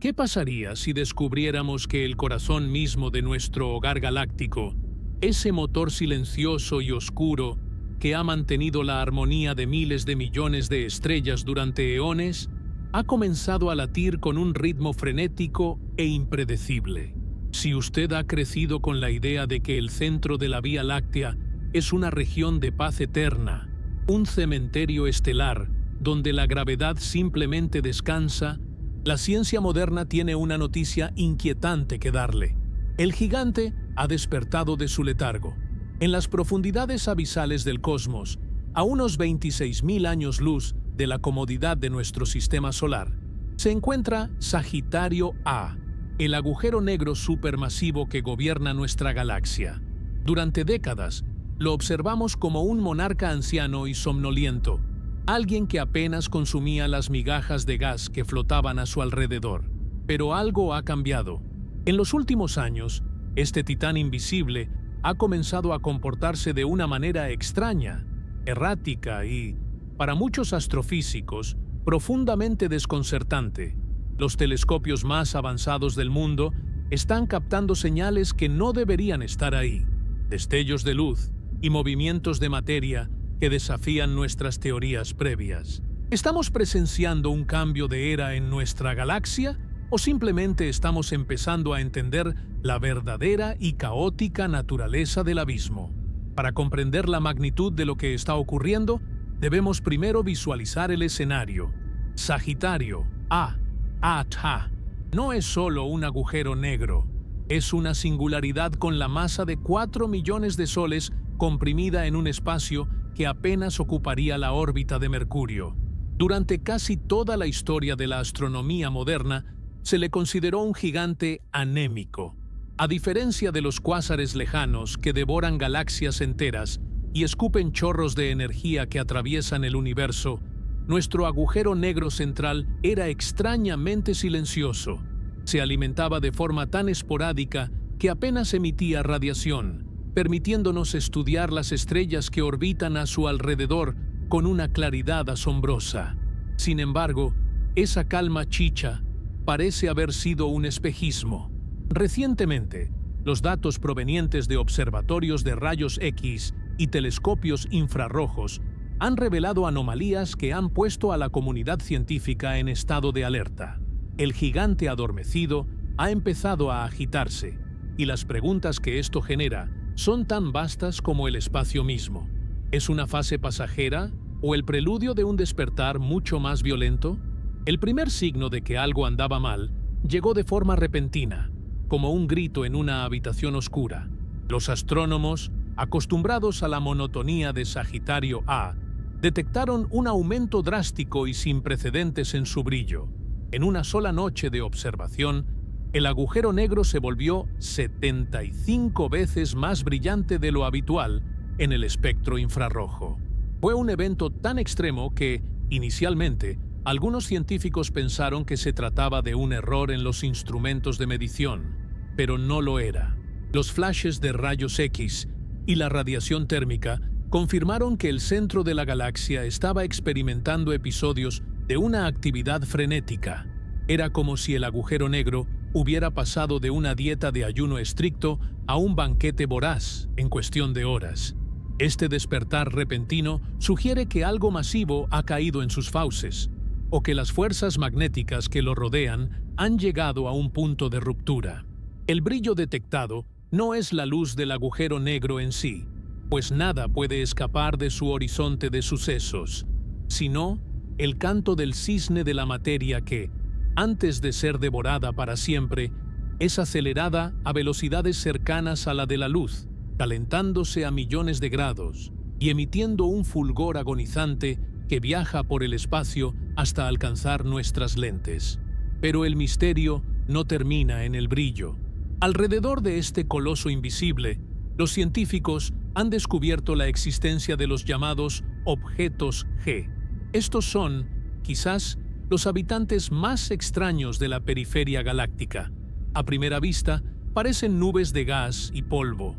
¿Qué pasaría si descubriéramos que el corazón mismo de nuestro hogar galáctico, ese motor silencioso y oscuro que ha mantenido la armonía de miles de millones de estrellas durante eones, ha comenzado a latir con un ritmo frenético e impredecible? Si usted ha crecido con la idea de que el centro de la Vía Láctea es una región de paz eterna, un cementerio estelar donde la gravedad simplemente descansa, la ciencia moderna tiene una noticia inquietante que darle. El gigante ha despertado de su letargo. En las profundidades abisales del cosmos, a unos 26.000 años luz de la comodidad de nuestro sistema solar, se encuentra Sagitario A, el agujero negro supermasivo que gobierna nuestra galaxia. Durante décadas, lo observamos como un monarca anciano y somnoliento, alguien que apenas consumía las migajas de gas que flotaban a su alrededor. Pero algo ha cambiado. En los últimos años, este titán invisible ha comenzado a comportarse de una manera extraña, errática y, para muchos astrofísicos, profundamente desconcertante. Los telescopios más avanzados del mundo están captando señales que no deberían estar ahí, destellos de luz y movimientos de materia que desafían nuestras teorías previas. ¿Estamos presenciando un cambio de era en nuestra galaxia o simplemente estamos empezando a entender la verdadera y caótica naturaleza del abismo? Para comprender la magnitud de lo que está ocurriendo, debemos primero visualizar el escenario. Sagitario A, no es solo un agujero negro, es una singularidad con la masa de 4 millones de soles comprimida en un espacio que apenas ocuparía la órbita de Mercurio. Durante casi toda la historia de la astronomía moderna, se le consideró un gigante anémico. A diferencia de los cuásares lejanos que devoran galaxias enteras y escupen chorros de energía que atraviesan el universo, nuestro agujero negro central era extrañamente silencioso. Se alimentaba de forma tan esporádica que apenas emitía radiación, permitiéndonos estudiar las estrellas que orbitan a su alrededor con una claridad asombrosa. Sin embargo, esa calma chicha parece haber sido un espejismo. Recientemente, los datos provenientes de observatorios de rayos X y telescopios infrarrojos han revelado anomalías que han puesto a la comunidad científica en estado de alerta. El gigante adormecido ha empezado a agitarse, y las preguntas que esto genera son tan vastas como el espacio mismo. ¿Es una fase pasajera o el preludio de un despertar mucho más violento? El primer signo de que algo andaba mal llegó de forma repentina, como un grito en una habitación oscura. Los astrónomos, acostumbrados a la monotonía de Sagitario A, detectaron un aumento drástico y sin precedentes en su brillo. En una sola noche de observación, el agujero negro se volvió 75 veces más brillante de lo habitual en el espectro infrarrojo. Fue un evento tan extremo que, inicialmente, algunos científicos pensaron que se trataba de un error en los instrumentos de medición, pero no lo era. Los flashes de rayos X y la radiación térmica confirmaron que el centro de la galaxia estaba experimentando episodios de una actividad frenética. Era como si el agujero negro hubiera pasado de una dieta de ayuno estricto a un banquete voraz en cuestión de horas. Este despertar repentino sugiere que algo masivo ha caído en sus fauces, o que las fuerzas magnéticas que lo rodean han llegado a un punto de ruptura. El brillo detectado no es la luz del agujero negro en sí, pues nada puede escapar de su horizonte de sucesos, sino el canto del cisne de la materia que, antes de ser devorada para siempre, es acelerada a velocidades cercanas a la de la luz, calentándose a millones de grados y emitiendo un fulgor agonizante que viaja por el espacio hasta alcanzar nuestras lentes. Pero el misterio no termina en el brillo. Alrededor de este coloso invisible, los científicos han descubierto la existencia de los llamados objetos G. Estos son, quizás, los habitantes más extraños de la periferia galáctica. A primera vista, parecen nubes de gas y polvo,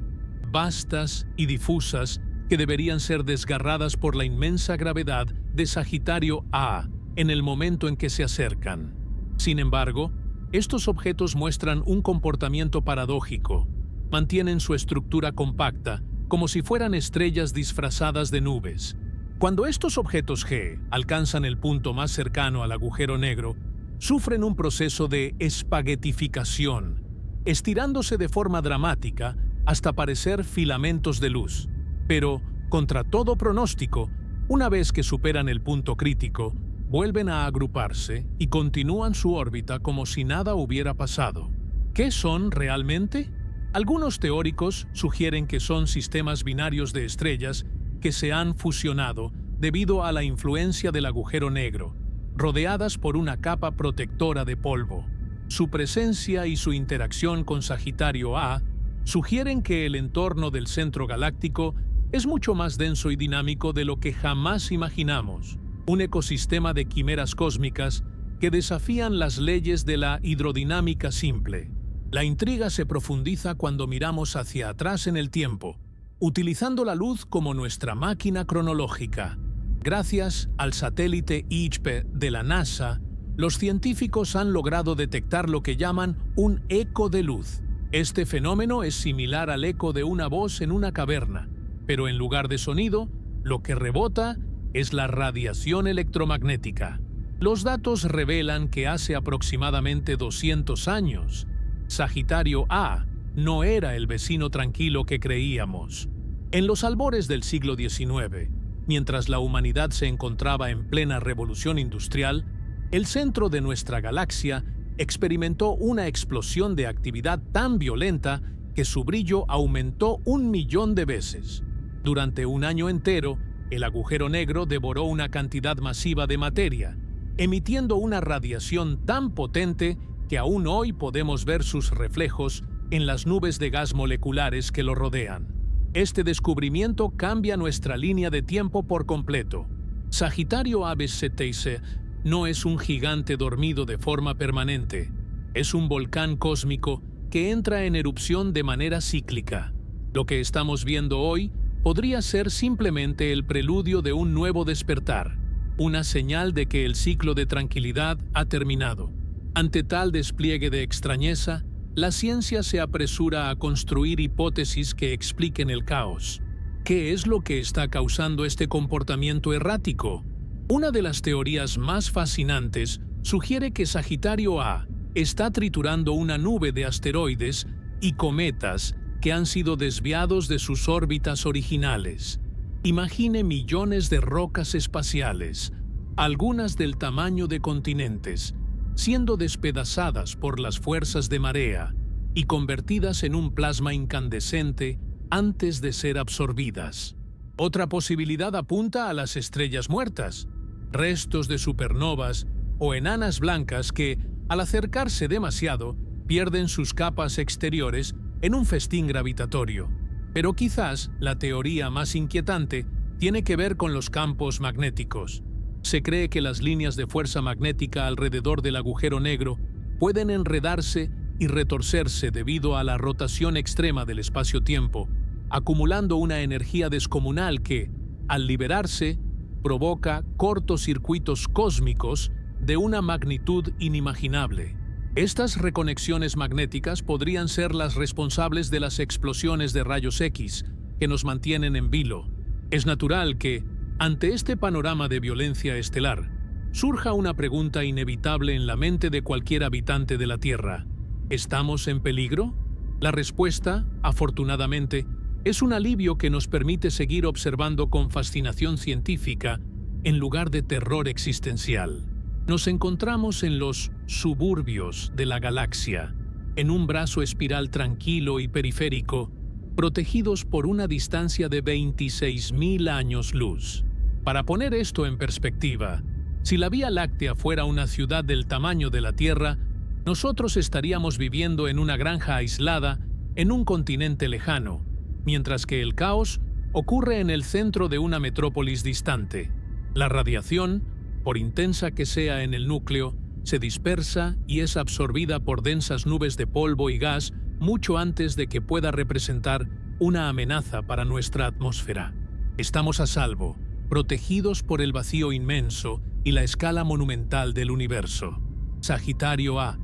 vastas y difusas, que deberían ser desgarradas por la inmensa gravedad de Sagitario A en el momento en que se acercan. Sin embargo, Estos objetos muestran un comportamiento paradójico. Mantienen su estructura compacta, como si fueran estrellas disfrazadas de nubes. Cuando estos objetos G alcanzan el punto más cercano al agujero negro, sufren un proceso de espaguetificación, estirándose de forma dramática hasta parecer filamentos de luz. Pero, contra todo pronóstico, una vez que superan el punto crítico, vuelven a agruparse y continúan su órbita como si nada hubiera pasado. ¿Qué son realmente? Algunos teóricos sugieren que son sistemas binarios de estrellas que se han fusionado debido a la influencia del agujero negro, rodeadas por una capa protectora de polvo. Su presencia y su interacción con Sagitario A sugieren que el entorno del centro galáctico es mucho más denso y dinámico de lo que jamás imaginamos, un ecosistema de quimeras cósmicas que desafían las leyes de la hidrodinámica simple. La intriga se profundiza cuando miramos hacia atrás en el tiempo, utilizando la luz como nuestra máquina cronológica. Gracias al satélite IRIS-T de la NASA, los científicos han logrado detectar lo que llaman un eco de luz. Este fenómeno es similar al eco de una voz en una caverna, pero en lugar de sonido, lo que rebota es la radiación electromagnética. Los datos revelan que hace aproximadamente 200 años, Sagitario A no era el vecino tranquilo que creíamos. En los albores del siglo XIX, mientras la humanidad se encontraba en plena revolución industrial, el centro de nuestra galaxia experimentó una explosión de actividad tan violenta que su brillo aumentó 1.000.000 de veces. Durante un año entero, el agujero negro devoró una cantidad masiva de materia, emitiendo una radiación tan potente que aún hoy podemos ver sus reflejos en las nubes de gas moleculares que lo rodean. Este descubrimiento cambia nuestra línea de tiempo por completo. Sagitario AB/CTIC no es un gigante dormido de forma permanente. Es un volcán cósmico que entra en erupción de manera cíclica. Lo que estamos viendo hoy podría ser simplemente el preludio de un nuevo despertar, una señal de que el ciclo de tranquilidad ha terminado. Ante tal despliegue de extrañeza, la ciencia se apresura a construir hipótesis que expliquen el caos. ¿Qué es lo que está causando este comportamiento errático? Una de las teorías más fascinantes sugiere que Sagitario A está triturando una nube de asteroides y cometas que han sido desviados de sus órbitas originales. Imagine millones de rocas espaciales, algunas del tamaño de continentes, siendo despedazadas por las fuerzas de marea y convertidas en un plasma incandescente antes de ser absorbidas. Otra posibilidad apunta a las estrellas muertas, restos de supernovas o enanas blancas que, al acercarse demasiado, pierden sus capas exteriores en un festín gravitatorio. Pero quizás la teoría más inquietante tiene que ver con los campos magnéticos. Se cree que las líneas de fuerza magnética alrededor del agujero negro pueden enredarse y retorcerse debido a la rotación extrema del espacio-tiempo, acumulando una energía descomunal que, al liberarse, provoca cortocircuitos cósmicos de una magnitud inimaginable. Estas reconexiones magnéticas podrían ser las responsables de las explosiones de rayos X que nos mantienen en vilo. Es natural que, ante este panorama de violencia estelar, surja una pregunta inevitable en la mente de cualquier habitante de la Tierra. ¿Estamos en peligro? La respuesta, afortunadamente, es un alivio que nos permite seguir observando con fascinación científica en lugar de terror existencial. Nos encontramos en los suburbios de la galaxia, en un brazo espiral tranquilo y periférico, protegidos por una distancia de 26.000 años luz. Para poner esto en perspectiva, si la Vía Láctea fuera una ciudad del tamaño de la Tierra, nosotros estaríamos viviendo en una granja aislada en un continente lejano, mientras que el caos ocurre en el centro de una metrópolis distante. La radiación, por intensa que sea en el núcleo, se dispersa y es absorbida por densas nubes de polvo y gas mucho antes de que pueda representar una amenaza para nuestra atmósfera. Estamos a salvo, protegidos por el vacío inmenso y la escala monumental del universo. Sagitario A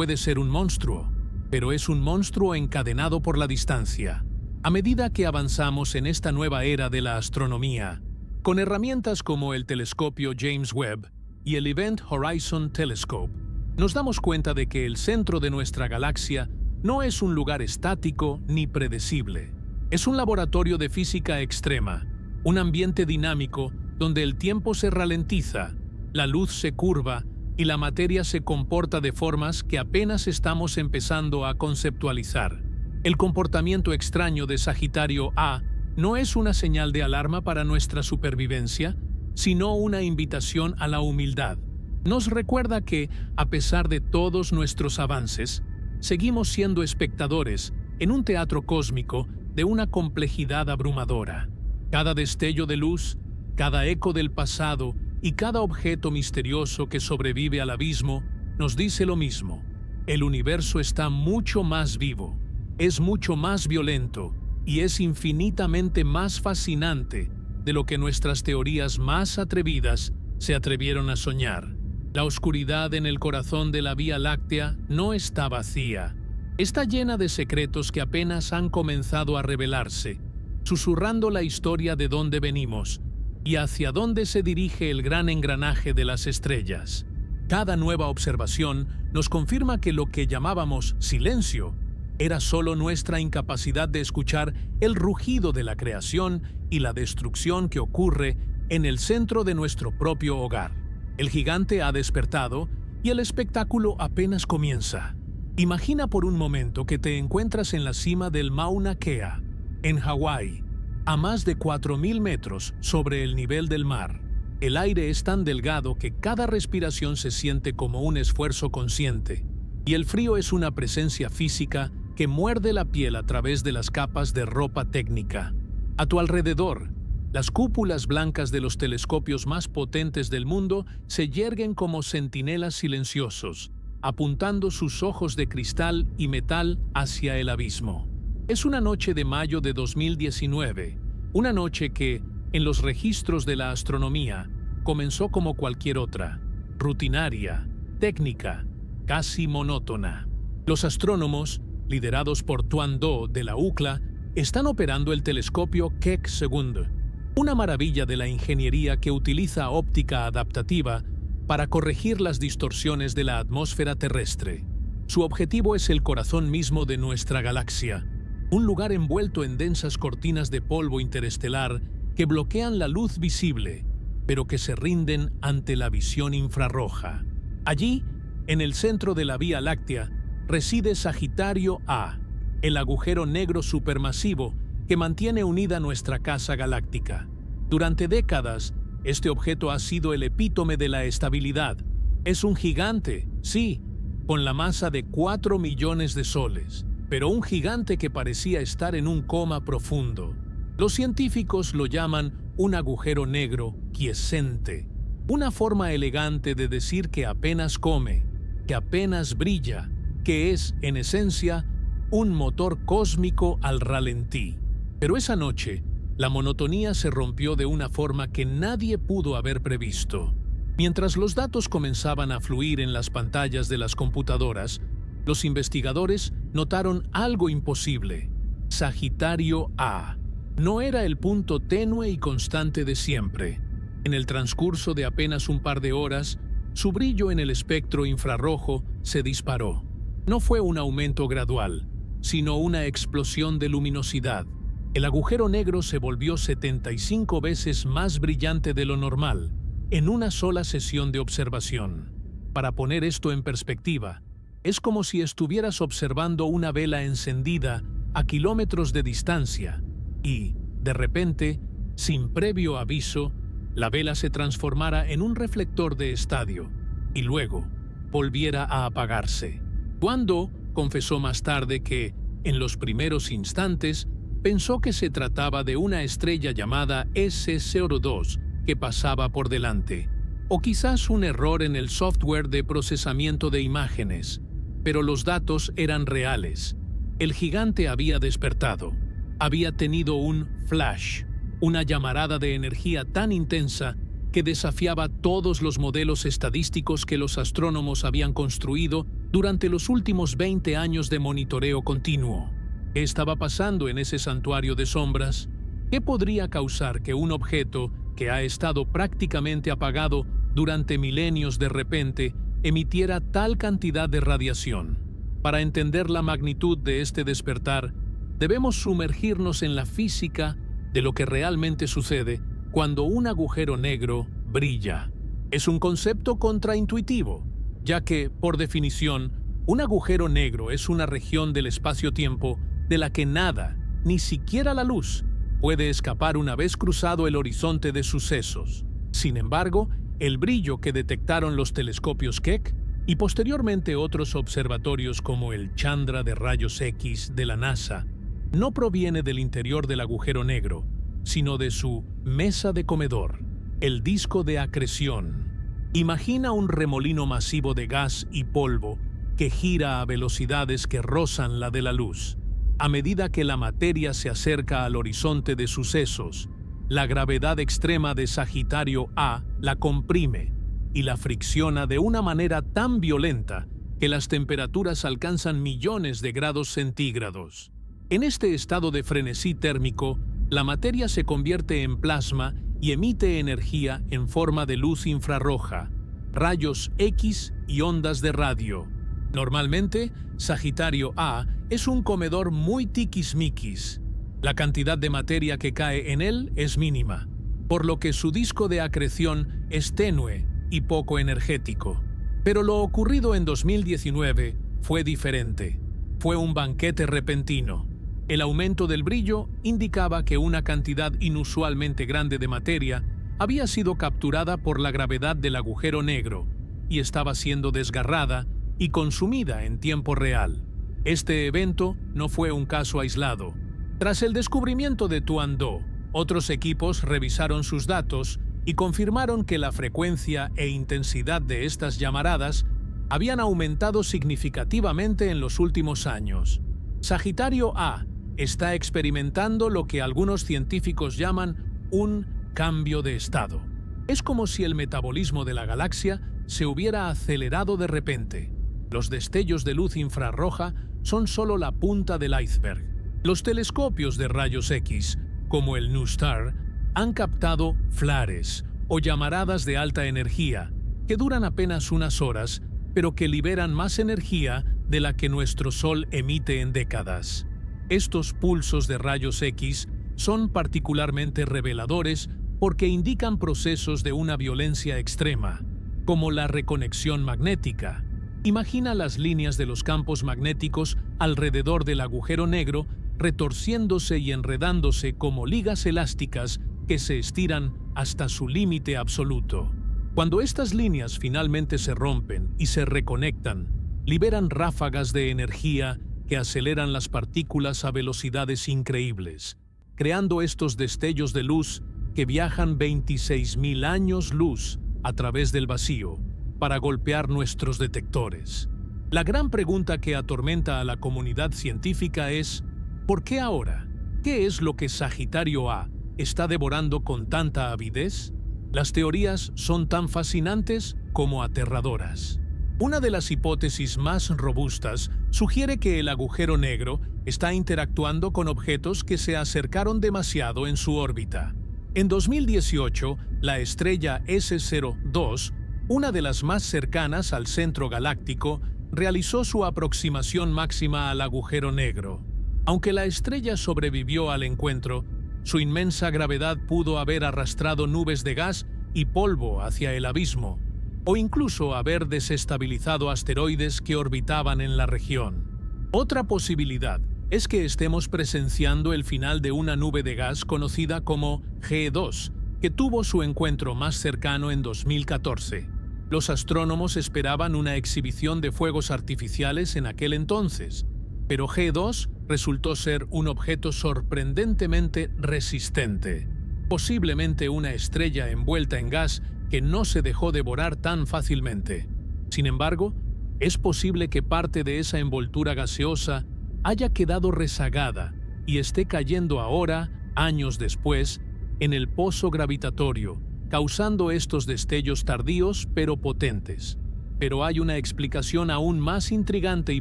puede ser un monstruo, pero es un monstruo encadenado por la distancia. A medida que avanzamos en esta nueva era de la astronomía, con herramientas como el telescopio James Webb y el Event Horizon Telescope, nos damos cuenta de que el centro de nuestra galaxia no es un lugar estático ni predecible. Es un laboratorio de física extrema, un ambiente dinámico donde el tiempo se ralentiza, la luz se curva y la materia se comporta de formas que apenas estamos empezando a conceptualizar. El comportamiento extraño de Sagitario A no es una señal de alarma para nuestra supervivencia, sino una invitación a la humildad. Nos recuerda que, a pesar de todos nuestros avances, seguimos siendo espectadores en un teatro cósmico de una complejidad abrumadora. Cada destello de luz, cada eco del pasado y cada objeto misterioso que sobrevive al abismo nos dice lo mismo. El universo está mucho más vivo, es mucho más violento y es infinitamente más fascinante de lo que nuestras teorías más atrevidas se atrevieron a soñar. La oscuridad en el corazón de la Vía Láctea no está vacía. Está llena de secretos que apenas han comenzado a revelarse, susurrando la historia de dónde venimos y hacia dónde se dirige el gran engranaje de las estrellas. Cada nueva observación nos confirma que lo que llamábamos silencio era solo nuestra incapacidad de escuchar el rugido de la creación y la destrucción que ocurre en el centro de nuestro propio hogar. El gigante ha despertado y el espectáculo apenas comienza. Imagina por un momento que te encuentras en la cima del Mauna Kea, en Hawái, a más de 4.000 metros sobre el nivel del mar. El aire es tan delgado que cada respiración se siente como un esfuerzo consciente, y el frío es una presencia física que muerde la piel a través de las capas de ropa técnica. A tu alrededor, las cúpulas blancas de los telescopios más potentes del mundo se yerguen como centinelas silenciosos, apuntando sus ojos de cristal y metal hacia el abismo. Es una noche de mayo de 2019, una noche que, en los registros de la astronomía, comenzó como cualquier otra, rutinaria, técnica, casi monótona. Los astrónomos, liderados por Tuan Do de la UCLA, están operando el telescopio Keck II, una maravilla de la ingeniería que utiliza óptica adaptativa para corregir las distorsiones de la atmósfera terrestre. Su objetivo es el corazón mismo de nuestra galaxia, un lugar envuelto en densas cortinas de polvo interestelar que bloquean la luz visible, pero que se rinden ante la visión infrarroja. Allí, en el centro de la Vía Láctea, reside Sagitario A, el agujero negro supermasivo que mantiene unida nuestra casa galáctica. Durante décadas, este objeto ha sido el epítome de la estabilidad. Es un gigante, sí, con la masa de 4 millones de soles, pero un gigante que parecía estar en un coma profundo. Los científicos lo llaman un agujero negro quiescente, una forma elegante de decir que apenas come, que apenas brilla, que es, en esencia, un motor cósmico al ralentí. Pero esa noche, la monotonía se rompió de una forma que nadie pudo haber previsto. Mientras los datos comenzaban a fluir en las pantallas de las computadoras, los investigadores notaron algo imposible. Sagitario A no era el punto tenue y constante de siempre. En el transcurso de apenas un par de horas, su brillo en el espectro infrarrojo se disparó. No fue un aumento gradual, sino una explosión de luminosidad. El agujero negro se volvió 75 veces más brillante de lo normal, en una sola sesión de observación. Para poner esto en perspectiva, es como si estuvieras observando una vela encendida a kilómetros de distancia y, de repente, sin previo aviso, la vela se transformara en un reflector de estadio y luego volviera a apagarse. Tuan Do confesó más tarde que, en los primeros instantes, pensó que se trataba de una estrella llamada SC02 que pasaba por delante, o quizás un error en el software de procesamiento de imágenes, pero los datos eran reales. El gigante había despertado, había tenido un flash, una llamarada de energía tan intensa que desafiaba todos los modelos estadísticos que los astrónomos habían construido durante los últimos 20 años de monitoreo continuo. ¿Qué estaba pasando en ese santuario de sombras? ¿Qué podría causar que un objeto que ha estado prácticamente apagado durante milenios de repente emitiera tal cantidad de radiación? Para entender la magnitud de este despertar, debemos sumergirnos en la física de lo que realmente sucede cuando un agujero negro brilla. Es un concepto contraintuitivo, ya que, por definición, un agujero negro es una región del espacio-tiempo de la que nada, ni siquiera la luz, puede escapar una vez cruzado el horizonte de sucesos. Sin embargo, el brillo que detectaron los telescopios Keck y posteriormente otros observatorios como el Chandra de rayos X de la NASA no proviene del interior del agujero negro, sino de su mesa de comedor, el disco de acreción. Imagina un remolino masivo de gas y polvo que gira a velocidades que rozan la de la luz. A medida que la materia se acerca al horizonte de sucesos, la gravedad extrema de Sagitario A la comprime y la fricciona de una manera tan violenta que las temperaturas alcanzan millones de grados centígrados. En este estado de frenesí térmico, la materia se convierte en plasma y emite energía en forma de luz infrarroja, rayos X y ondas de radio. Normalmente, Sagitario A es un comedor muy tiquismiquis. La cantidad de materia que cae en él es mínima, por lo que su disco de acreción es tenue y poco energético. Pero lo ocurrido en 2019 fue diferente. Fue un banquete repentino. El aumento del brillo indicaba que una cantidad inusualmente grande de materia había sido capturada por la gravedad del agujero negro y estaba siendo desgarrada y consumida en tiempo real. Este evento no fue un caso aislado. Tras el descubrimiento de Tuan-Do, otros equipos revisaron sus datos y confirmaron que la frecuencia e intensidad de estas llamaradas habían aumentado significativamente en los últimos años. Sagitario A está experimentando lo que algunos científicos llaman un cambio de estado. Es como si el metabolismo de la galaxia se hubiera acelerado de repente. Los destellos de luz infrarroja son solo la punta del iceberg. Los telescopios de rayos X, como el NuSTAR, han captado flares o llamaradas de alta energía que duran apenas unas horas, pero que liberan más energía de la que nuestro Sol emite en décadas. Estos pulsos de rayos X son particularmente reveladores porque indican procesos de una violencia extrema, como la reconexión magnética. Imagina las líneas de los campos magnéticos alrededor del agujero negro retorciéndose y enredándose como ligas elásticas que se estiran hasta su límite absoluto. Cuando estas líneas finalmente se rompen y se reconectan, liberan ráfagas de energía que aceleran las partículas a velocidades increíbles, creando estos destellos de luz que viajan 26.000 años luz a través del vacío para golpear nuestros detectores. La gran pregunta que atormenta a la comunidad científica es: ¿por qué ahora? ¿Qué es lo que Sagitario A está devorando con tanta avidez? Las teorías son tan fascinantes como aterradoras. Una de las hipótesis más robustas sugiere que el agujero negro está interactuando con objetos que se acercaron demasiado en su órbita. En 2018, la estrella S02, una de las más cercanas al centro galáctico, realizó su aproximación máxima al agujero negro. Aunque la estrella sobrevivió al encuentro, su inmensa gravedad pudo haber arrastrado nubes de gas y polvo hacia el abismo, o incluso haber desestabilizado asteroides que orbitaban en la región. Otra posibilidad es que estemos presenciando el final de una nube de gas conocida como G2, que tuvo su encuentro más cercano en 2014. Los astrónomos esperaban una exhibición de fuegos artificiales en aquel entonces, pero G2 resultó ser un objeto sorprendentemente resistente, posiblemente una estrella envuelta en gas que no se dejó devorar tan fácilmente. Sin embargo, es posible que parte de esa envoltura gaseosa haya quedado rezagada y esté cayendo ahora, años después, en el pozo gravitatorio, causando estos destellos tardíos pero potentes. Pero hay una explicación aún más intrigante y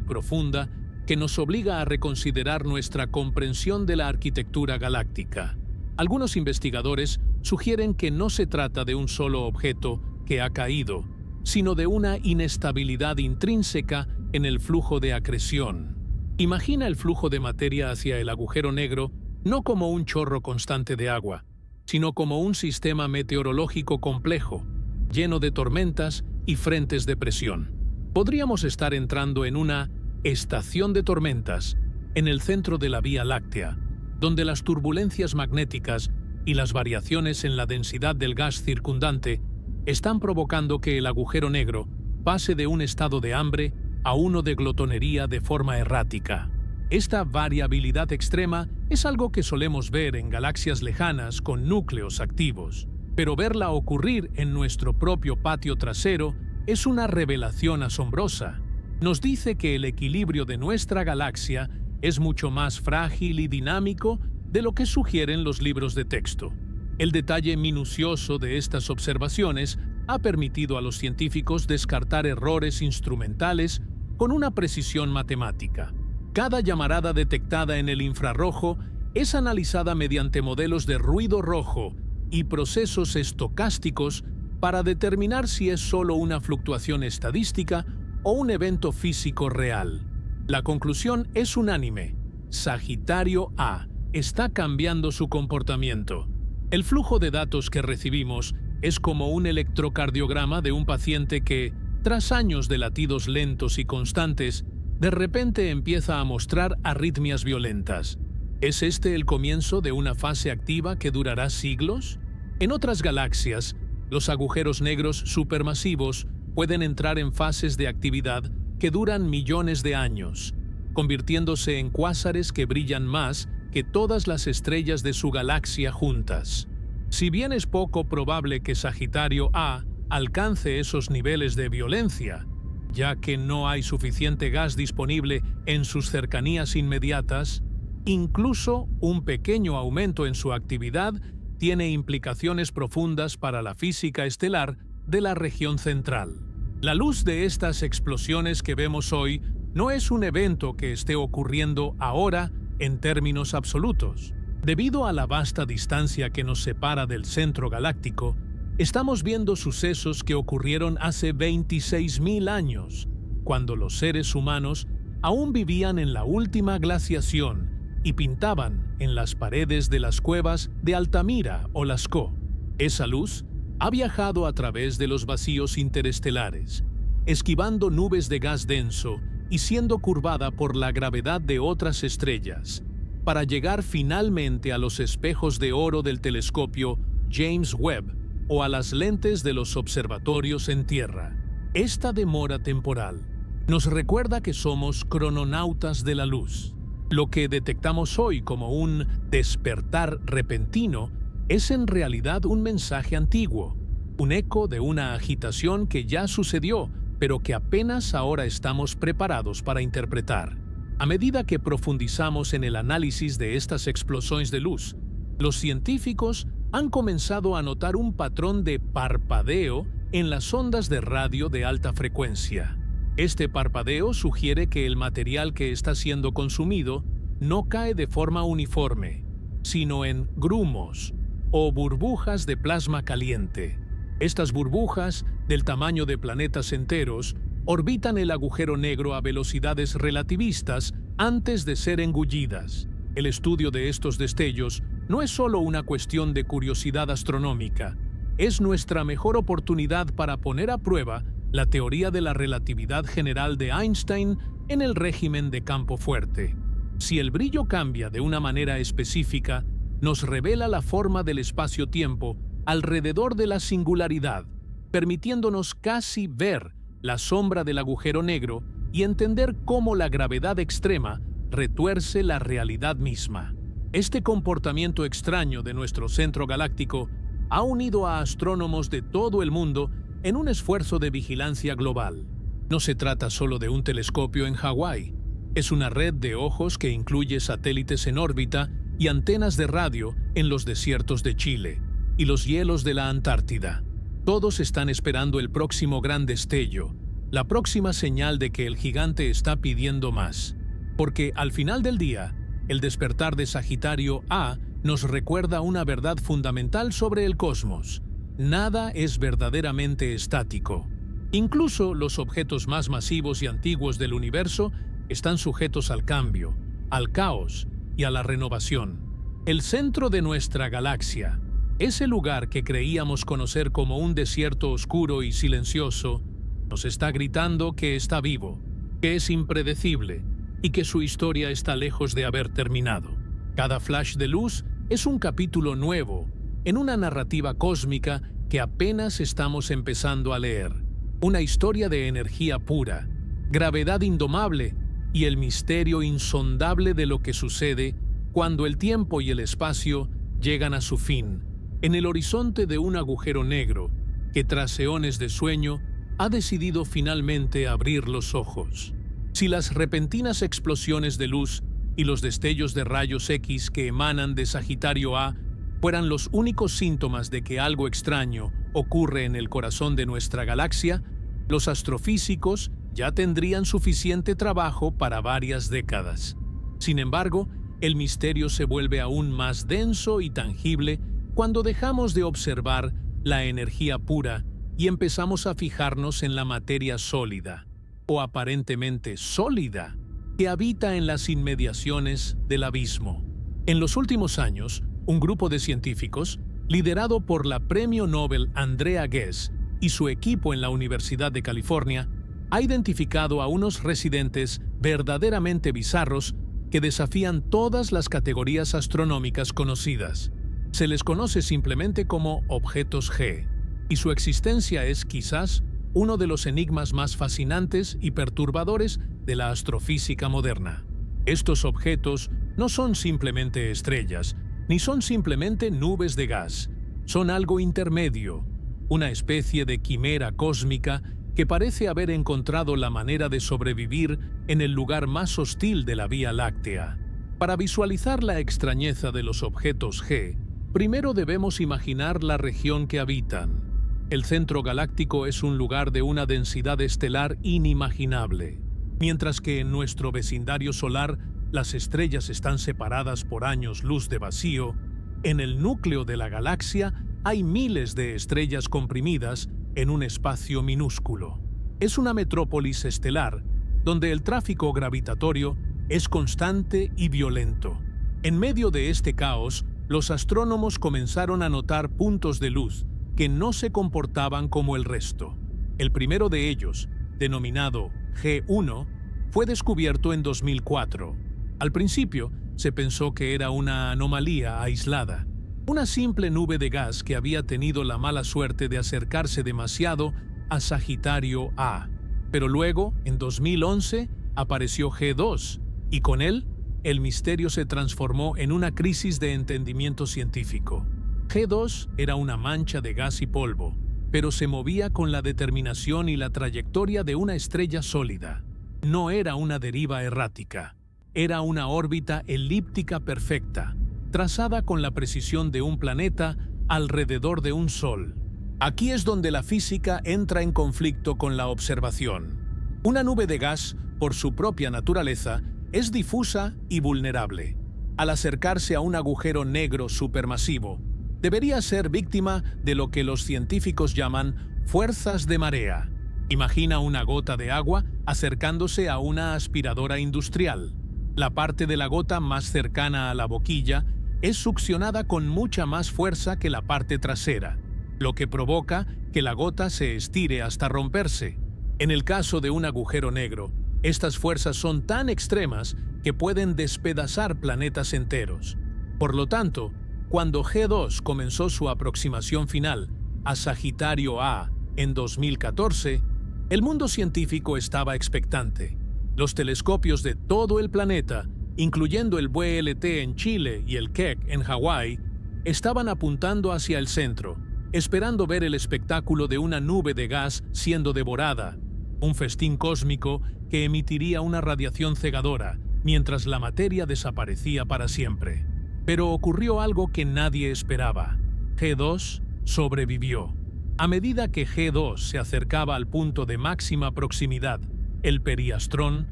profunda que nos obliga a reconsiderar nuestra comprensión de la arquitectura galáctica. Algunos investigadores sugieren que no se trata de un solo objeto que ha caído, sino de una inestabilidad intrínseca en el flujo de acreción. Imagina el flujo de materia hacia el agujero negro no como un chorro constante de agua, sino como un sistema meteorológico complejo, lleno de tormentas y frentes de presión. Podríamos estar entrando en una estación de tormentas en el centro de la Vía Láctea, donde las turbulencias magnéticas y las variaciones en la densidad del gas circundante están provocando que el agujero negro pase de un estado de hambre a uno de glotonería de forma errática. Esta variabilidad extrema es algo que solemos ver en galaxias lejanas con núcleos activos, pero verla ocurrir en nuestro propio patio trasero es una revelación asombrosa. Nos dice que el equilibrio de nuestra galaxia es mucho más frágil y dinámico de lo que sugieren los libros de texto. El detalle minucioso de estas observaciones ha permitido a los científicos descartar errores instrumentales con una precisión matemática. Cada llamarada detectada en el infrarrojo es analizada mediante modelos de ruido rojo y procesos estocásticos para determinar si es solo una fluctuación estadística o un evento físico real. La conclusión es unánime. Sagitario A está cambiando su comportamiento. El flujo de datos que recibimos es como un electrocardiograma de un paciente que, tras años de latidos lentos y constantes, de repente empieza a mostrar arritmias violentas. ¿Es este el comienzo de una fase activa que durará siglos? En otras galaxias, los agujeros negros supermasivos pueden entrar en fases de actividad que duran millones de años, convirtiéndose en cuásares que brillan más que todas las estrellas de su galaxia juntas. Si bien es poco probable que Sagitario A alcance esos niveles de violencia, ya que no hay suficiente gas disponible en sus cercanías inmediatas, incluso un pequeño aumento en su actividad tiene implicaciones profundas para la física estelar de la región central. La luz de estas explosiones que vemos hoy no es un evento que esté ocurriendo ahora en términos absolutos. Debido a la vasta distancia que nos separa del centro galáctico, estamos viendo sucesos que ocurrieron hace 26.000 años, cuando los seres humanos aún vivían en la última glaciación y pintaban en las paredes de las cuevas de Altamira o Lascaux. Esa luz ha viajado a través de los vacíos interestelares, esquivando nubes de gas denso y siendo curvada por la gravedad de otras estrellas, para llegar finalmente a los espejos de oro del telescopio James Webb o a las lentes de los observatorios en Tierra. Esta demora temporal nos recuerda que somos crononautas de la luz. Lo que detectamos hoy como un despertar repentino es en realidad un mensaje antiguo, un eco de una agitación que ya sucedió, pero que apenas ahora estamos preparados para interpretar. A medida que profundizamos en el análisis de estas explosiones de luz, los científicos han comenzado a notar un patrón de parpadeo en las ondas de radio de alta frecuencia. Este parpadeo sugiere que el material que está siendo consumido no cae de forma uniforme, sino en grumos o burbujas de plasma caliente. Estas burbujas, del tamaño de planetas enteros, orbitan el agujero negro a velocidades relativistas antes de ser engullidas. El estudio de estos destellos no es solo una cuestión de curiosidad astronómica, es nuestra mejor oportunidad para poner a prueba la teoría de la relatividad general de Einstein en el régimen de campo fuerte. Si el brillo cambia de una manera específica, nos revela la forma del espacio-tiempo alrededor de la singularidad, permitiéndonos casi ver la sombra del agujero negro y entender cómo la gravedad extrema retuerce la realidad misma. Este comportamiento extraño de nuestro centro galáctico ha unido a astrónomos de todo el mundo en un esfuerzo de vigilancia global. No se trata solo de un telescopio en Hawái, es una red de ojos que incluye satélites en órbita y antenas de radio en los desiertos de Chile y los hielos de la Antártida. Todos están esperando el próximo gran destello, la próxima señal de que el gigante está pidiendo más. Porque al final del día, el despertar de Sagitario A nos recuerda una verdad fundamental sobre el cosmos. Nada es verdaderamente estático. Incluso los objetos más masivos y antiguos del universo están sujetos al cambio, al caos y a la renovación. El centro de nuestra galaxia, ese lugar que creíamos conocer como un desierto oscuro y silencioso, nos está gritando que está vivo, que es impredecible y que su historia está lejos de haber terminado. Cada flash de luz es un capítulo nuevo en una narrativa cósmica que apenas estamos empezando a leer. Una historia de energía pura, gravedad indomable y el misterio insondable de lo que sucede cuando el tiempo y el espacio llegan a su fin, en el horizonte de un agujero negro que tras eones de sueño ha decidido finalmente abrir los ojos. Si las repentinas explosiones de luz y los destellos de rayos X que emanan de Sagitario A fueran los únicos síntomas de que algo extraño ocurre en el corazón de nuestra galaxia, los astrofísicos ya tendrían suficiente trabajo para varias décadas. Sin embargo, el misterio se vuelve aún más denso y tangible cuando dejamos de observar la energía pura y empezamos a fijarnos en la materia sólida, o aparentemente sólida, que habita en las inmediaciones del abismo. En los últimos años, un grupo de científicos, liderado por la Premio Nobel Andrea Ghez y su equipo en la Universidad de California, ha identificado a unos residentes verdaderamente bizarros que desafían todas las categorías astronómicas conocidas. Se les conoce simplemente como objetos G, y su existencia es quizás uno de los enigmas más fascinantes y perturbadores de la astrofísica moderna. Estos objetos no son simplemente estrellas, ni son simplemente nubes de gas. Son algo intermedio, una especie de quimera cósmica que parece haber encontrado la manera de sobrevivir en el lugar más hostil de la Vía Láctea. Para visualizar la extrañeza de los objetos G, primero debemos imaginar la región que habitan. El centro galáctico es un lugar de una densidad estelar inimaginable. Mientras que en nuestro vecindario solar las estrellas están separadas por años luz de vacío, en el núcleo de la galaxia hay miles de estrellas comprimidas en un espacio minúsculo. Es una metrópolis estelar donde el tráfico gravitatorio es constante y violento. En medio de este caos, los astrónomos comenzaron a notar puntos de luz que no se comportaban como el resto. El primero de ellos, denominado G1, fue descubierto en 2004. Al principio, se pensó que era una anomalía aislada, una simple nube de gas que había tenido la mala suerte de acercarse demasiado a Sagitario A. Pero luego, en 2011, apareció G2, y con él, el misterio se transformó en una crisis de entendimiento científico. G2 era una mancha de gas y polvo, pero se movía con la determinación y la trayectoria de una estrella sólida. No era una deriva errática, era una órbita elíptica perfecta, trazada con la precisión de un planeta alrededor de un sol. Aquí es donde la física entra en conflicto con la observación. Una nube de gas, por su propia naturaleza, es difusa y vulnerable. Al acercarse a un agujero negro supermasivo, debería ser víctima de lo que los científicos llaman fuerzas de marea. Imagina una gota de agua acercándose a una aspiradora industrial. La parte de la gota más cercana a la boquilla es succionada con mucha más fuerza que la parte trasera, lo que provoca que la gota se estire hasta romperse. En el caso de un agujero negro, estas fuerzas son tan extremas que pueden despedazar planetas enteros. Por lo tanto, cuando G2 comenzó su aproximación final a Sagitario A en 2014, el mundo científico estaba expectante. Los telescopios de todo el planeta, incluyendo el VLT en Chile y el Keck en Hawái, estaban apuntando hacia el centro, esperando ver el espectáculo de una nube de gas siendo devorada, un festín cósmico que emitiría una radiación cegadora mientras la materia desaparecía para siempre. Pero ocurrió algo que nadie esperaba. G2 sobrevivió. A medida que G2 se acercaba al punto de máxima proximidad, el periastrón,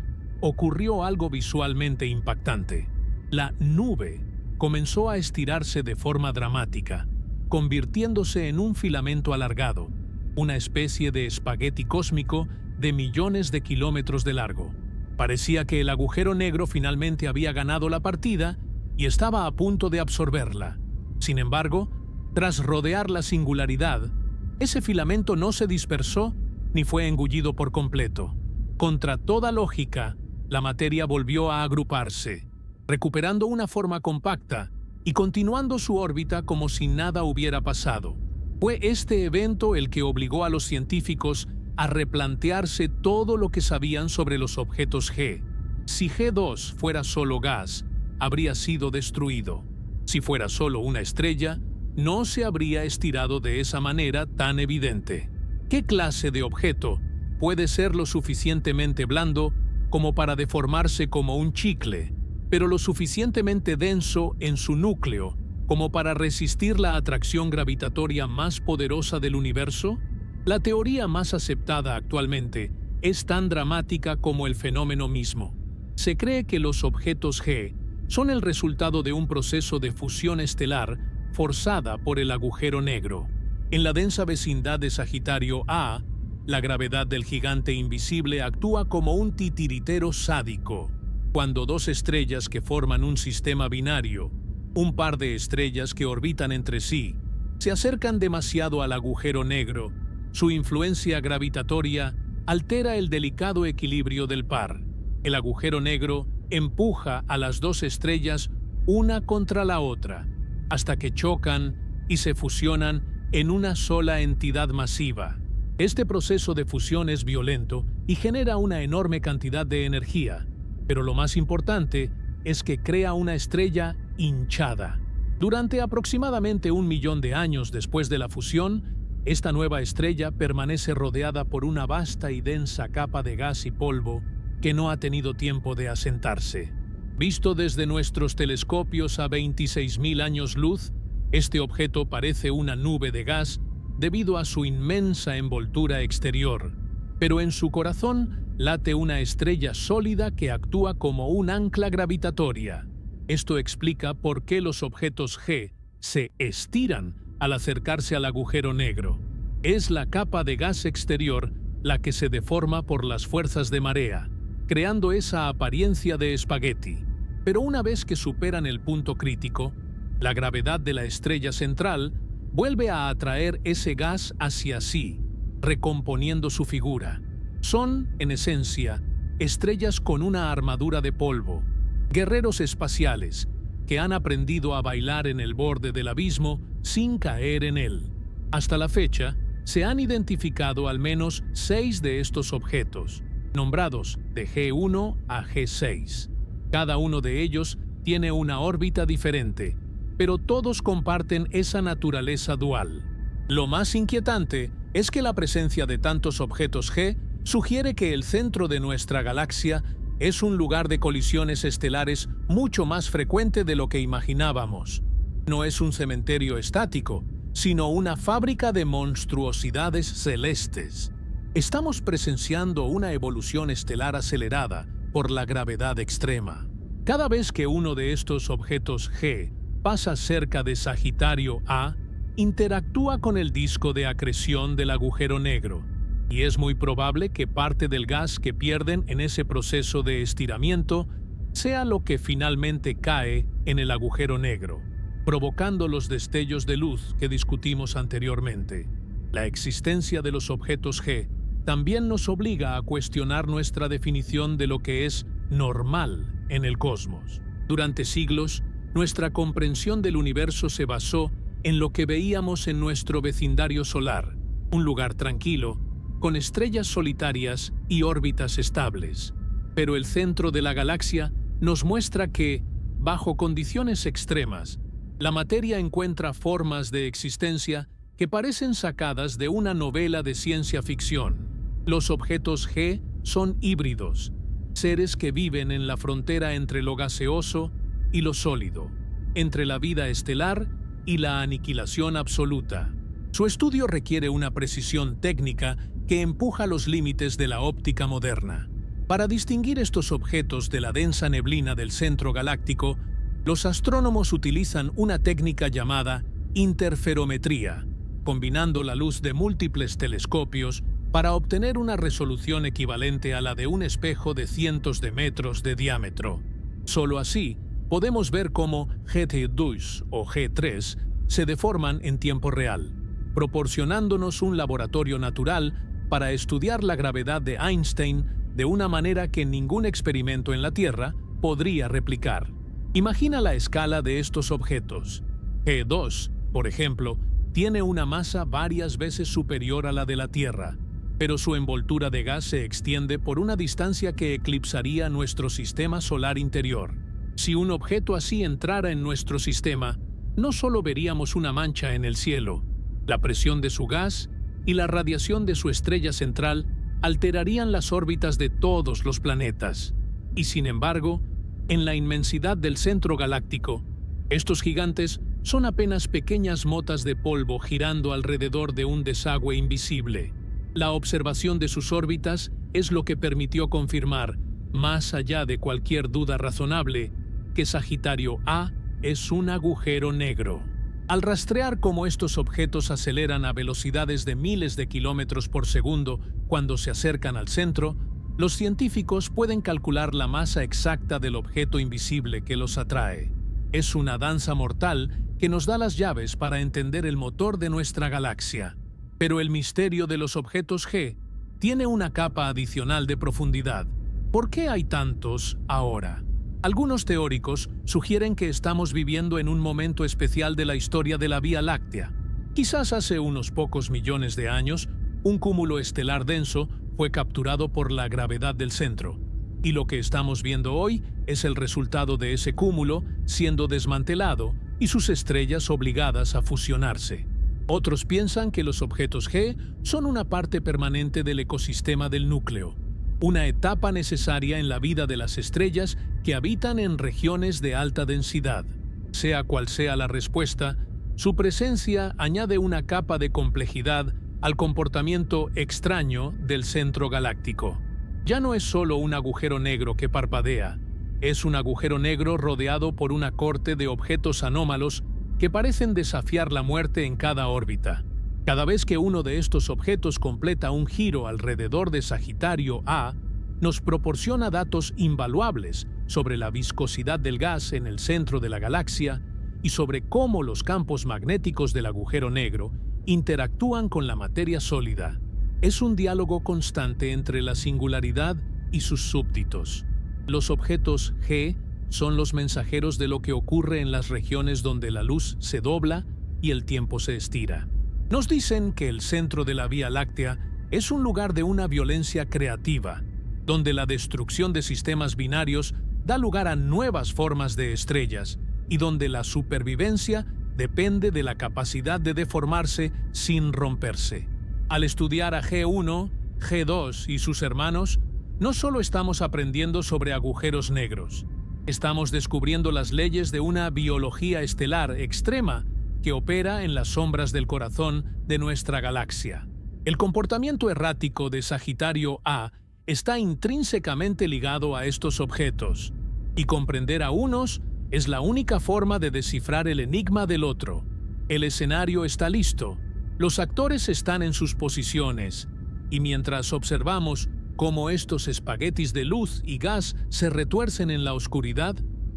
ocurrió algo visualmente impactante. La nube comenzó a estirarse de forma dramática, convirtiéndose en un filamento alargado, una especie de espagueti cósmico de millones de kilómetros de largo. Parecía que el agujero negro finalmente había ganado la partida y estaba a punto de absorberla. Sin embargo, tras rodear la singularidad, ese filamento no se dispersó ni fue engullido por completo. Contra toda lógica, la materia volvió a agruparse, recuperando una forma compacta y continuando su órbita como si nada hubiera pasado. Fue este evento el que obligó a los científicos a replantearse todo lo que sabían sobre los objetos G. Si G2 fuera solo gas, habría sido destruido. Si fuera solo una estrella, no se habría estirado de esa manera tan evidente. ¿Qué clase de objeto puede ser lo suficientemente blando como para deformarse como un chicle, pero lo suficientemente denso en su núcleo como para resistir la atracción gravitatoria más poderosa del universo? La teoría más aceptada actualmente es tan dramática como el fenómeno mismo. Se cree que los objetos G son el resultado de un proceso de fusión estelar forzada por el agujero negro. En la densa vecindad de Sagitario A, la gravedad del gigante invisible actúa como un titiritero sádico. Cuando dos estrellas que forman un sistema binario, un par de estrellas que orbitan entre sí, se acercan demasiado al agujero negro, su influencia gravitatoria altera el delicado equilibrio del par. El agujero negro empuja a las dos estrellas una contra la otra, hasta que chocan y se fusionan en una sola entidad masiva. Este proceso de fusión es violento y genera una enorme cantidad de energía, pero lo más importante es que crea una estrella hinchada. Durante aproximadamente 1 millón de años después de la fusión, esta nueva estrella permanece rodeada por una vasta y densa capa de gas y polvo que no ha tenido tiempo de asentarse. Visto desde nuestros telescopios a 26.000 años luz, este objeto parece una nube de gas debido a su inmensa envoltura exterior, pero en su corazón late una estrella sólida que actúa como un ancla gravitatoria. Esto explica por qué los objetos G se estiran al acercarse al agujero negro. Es la capa de gas exterior la que se deforma por las fuerzas de marea, creando esa apariencia de espagueti. Pero una vez que superan el punto crítico, la gravedad de la estrella central vuelve a atraer ese gas hacia sí, recomponiendo su figura. Son, en esencia, estrellas con una armadura de polvo, guerreros espaciales que han aprendido a bailar en el borde del abismo sin caer en él. Hasta la fecha, se han identificado al menos 6 de estos objetos, nombrados de G1 a G6. Cada uno de ellos tiene una órbita diferente, pero todos comparten esa naturaleza dual. Lo más inquietante es que la presencia de tantos objetos G sugiere que el centro de nuestra galaxia es un lugar de colisiones estelares mucho más frecuente de lo que imaginábamos. No es un cementerio estático, sino una fábrica de monstruosidades celestes. Estamos presenciando una evolución estelar acelerada por la gravedad extrema. Cada vez que uno de estos objetos G pasa cerca de Sagitario A, interactúa con el disco de acreción del agujero negro, y es muy probable que parte del gas que pierden en ese proceso de estiramiento sea lo que finalmente cae en el agujero negro, provocando los destellos de luz que discutimos anteriormente. La existencia de los objetos G también nos obliga a cuestionar nuestra definición de lo que es normal en el cosmos. Durante siglos, nuestra comprensión del universo se basó en lo que veíamos en nuestro vecindario solar, un lugar tranquilo, con estrellas solitarias y órbitas estables. Pero el centro de la galaxia nos muestra que, bajo condiciones extremas, la materia encuentra formas de existencia que parecen sacadas de una novela de ciencia ficción. Los objetos G son híbridos, seres que viven en la frontera entre lo gaseoso y lo sólido, entre la vida estelar y la aniquilación absoluta. Su estudio requiere una precisión técnica que empuja los límites de la óptica moderna. Para distinguir estos objetos de la densa neblina del centro galáctico, los astrónomos utilizan una técnica llamada interferometría, combinando la luz de múltiples telescopios para obtener una resolución equivalente a la de un espejo de cientos de metros de diámetro. Solo así, podemos ver cómo GT2 o G3 se deforman en tiempo real, proporcionándonos un laboratorio natural para estudiar la gravedad de Einstein de una manera que ningún experimento en la Tierra podría replicar. Imagina la escala de estos objetos. G2, por ejemplo, tiene una masa varias veces superior a la de la Tierra, pero su envoltura de gas se extiende por una distancia que eclipsaría nuestro sistema solar interior. Si un objeto así entrara en nuestro sistema, no solo veríamos una mancha en el cielo, la presión de su gas y la radiación de su estrella central alterarían las órbitas de todos los planetas. Y sin embargo, en la inmensidad del centro galáctico, estos gigantes son apenas pequeñas motas de polvo girando alrededor de un desagüe invisible. La observación de sus órbitas es lo que permitió confirmar, más allá de cualquier duda razonable, que Sagitario A es un agujero negro. Al rastrear cómo estos objetos aceleran a velocidades de miles de kilómetros por segundo cuando se acercan al centro, los científicos pueden calcular la masa exacta del objeto invisible que los atrae. Es una danza mortal que nos da las llaves para entender el motor de nuestra galaxia. Pero el misterio de los objetos G tiene una capa adicional de profundidad. ¿Por qué hay tantos ahora? Algunos teóricos sugieren que estamos viviendo en un momento especial de la historia de la Vía Láctea. Quizás hace unos pocos millones de años, un cúmulo estelar denso fue capturado por la gravedad del centro, y lo que estamos viendo hoy es el resultado de ese cúmulo siendo desmantelado y sus estrellas obligadas a fusionarse. Otros piensan que los objetos G son una parte permanente del ecosistema del núcleo, una etapa necesaria en la vida de las estrellas que habitan en regiones de alta densidad. Sea cual sea la respuesta, su presencia añade una capa de complejidad al comportamiento extraño del centro galáctico. Ya no es solo un agujero negro que parpadea, es un agujero negro rodeado por una corte de objetos anómalos que parecen desafiar la muerte en cada órbita. Cada vez que uno de estos objetos completa un giro alrededor de Sagitario A, nos proporciona datos invaluables sobre la viscosidad del gas en el centro de la galaxia y sobre cómo los campos magnéticos del agujero negro interactúan con la materia sólida. Es un diálogo constante entre la singularidad y sus súbditos. Los objetos G son los mensajeros de lo que ocurre en las regiones donde la luz se dobla y el tiempo se estira. Nos dicen que el centro de la Vía Láctea es un lugar de una violencia creativa, donde la destrucción de sistemas binarios da lugar a nuevas formas de estrellas y donde la supervivencia depende de la capacidad de deformarse sin romperse. Al estudiar a G1, G2 y sus hermanos, no solo estamos aprendiendo sobre agujeros negros, estamos descubriendo las leyes de una biología estelar extrema que opera en las sombras del corazón de nuestra galaxia. El comportamiento errático de Sagitario A está intrínsecamente ligado a estos objetos, y comprender a unos es la única forma de descifrar el enigma del otro. El escenario está listo, los actores están en sus posiciones, y mientras observamos cómo estos espaguetis de luz y gas se retuercen en la oscuridad,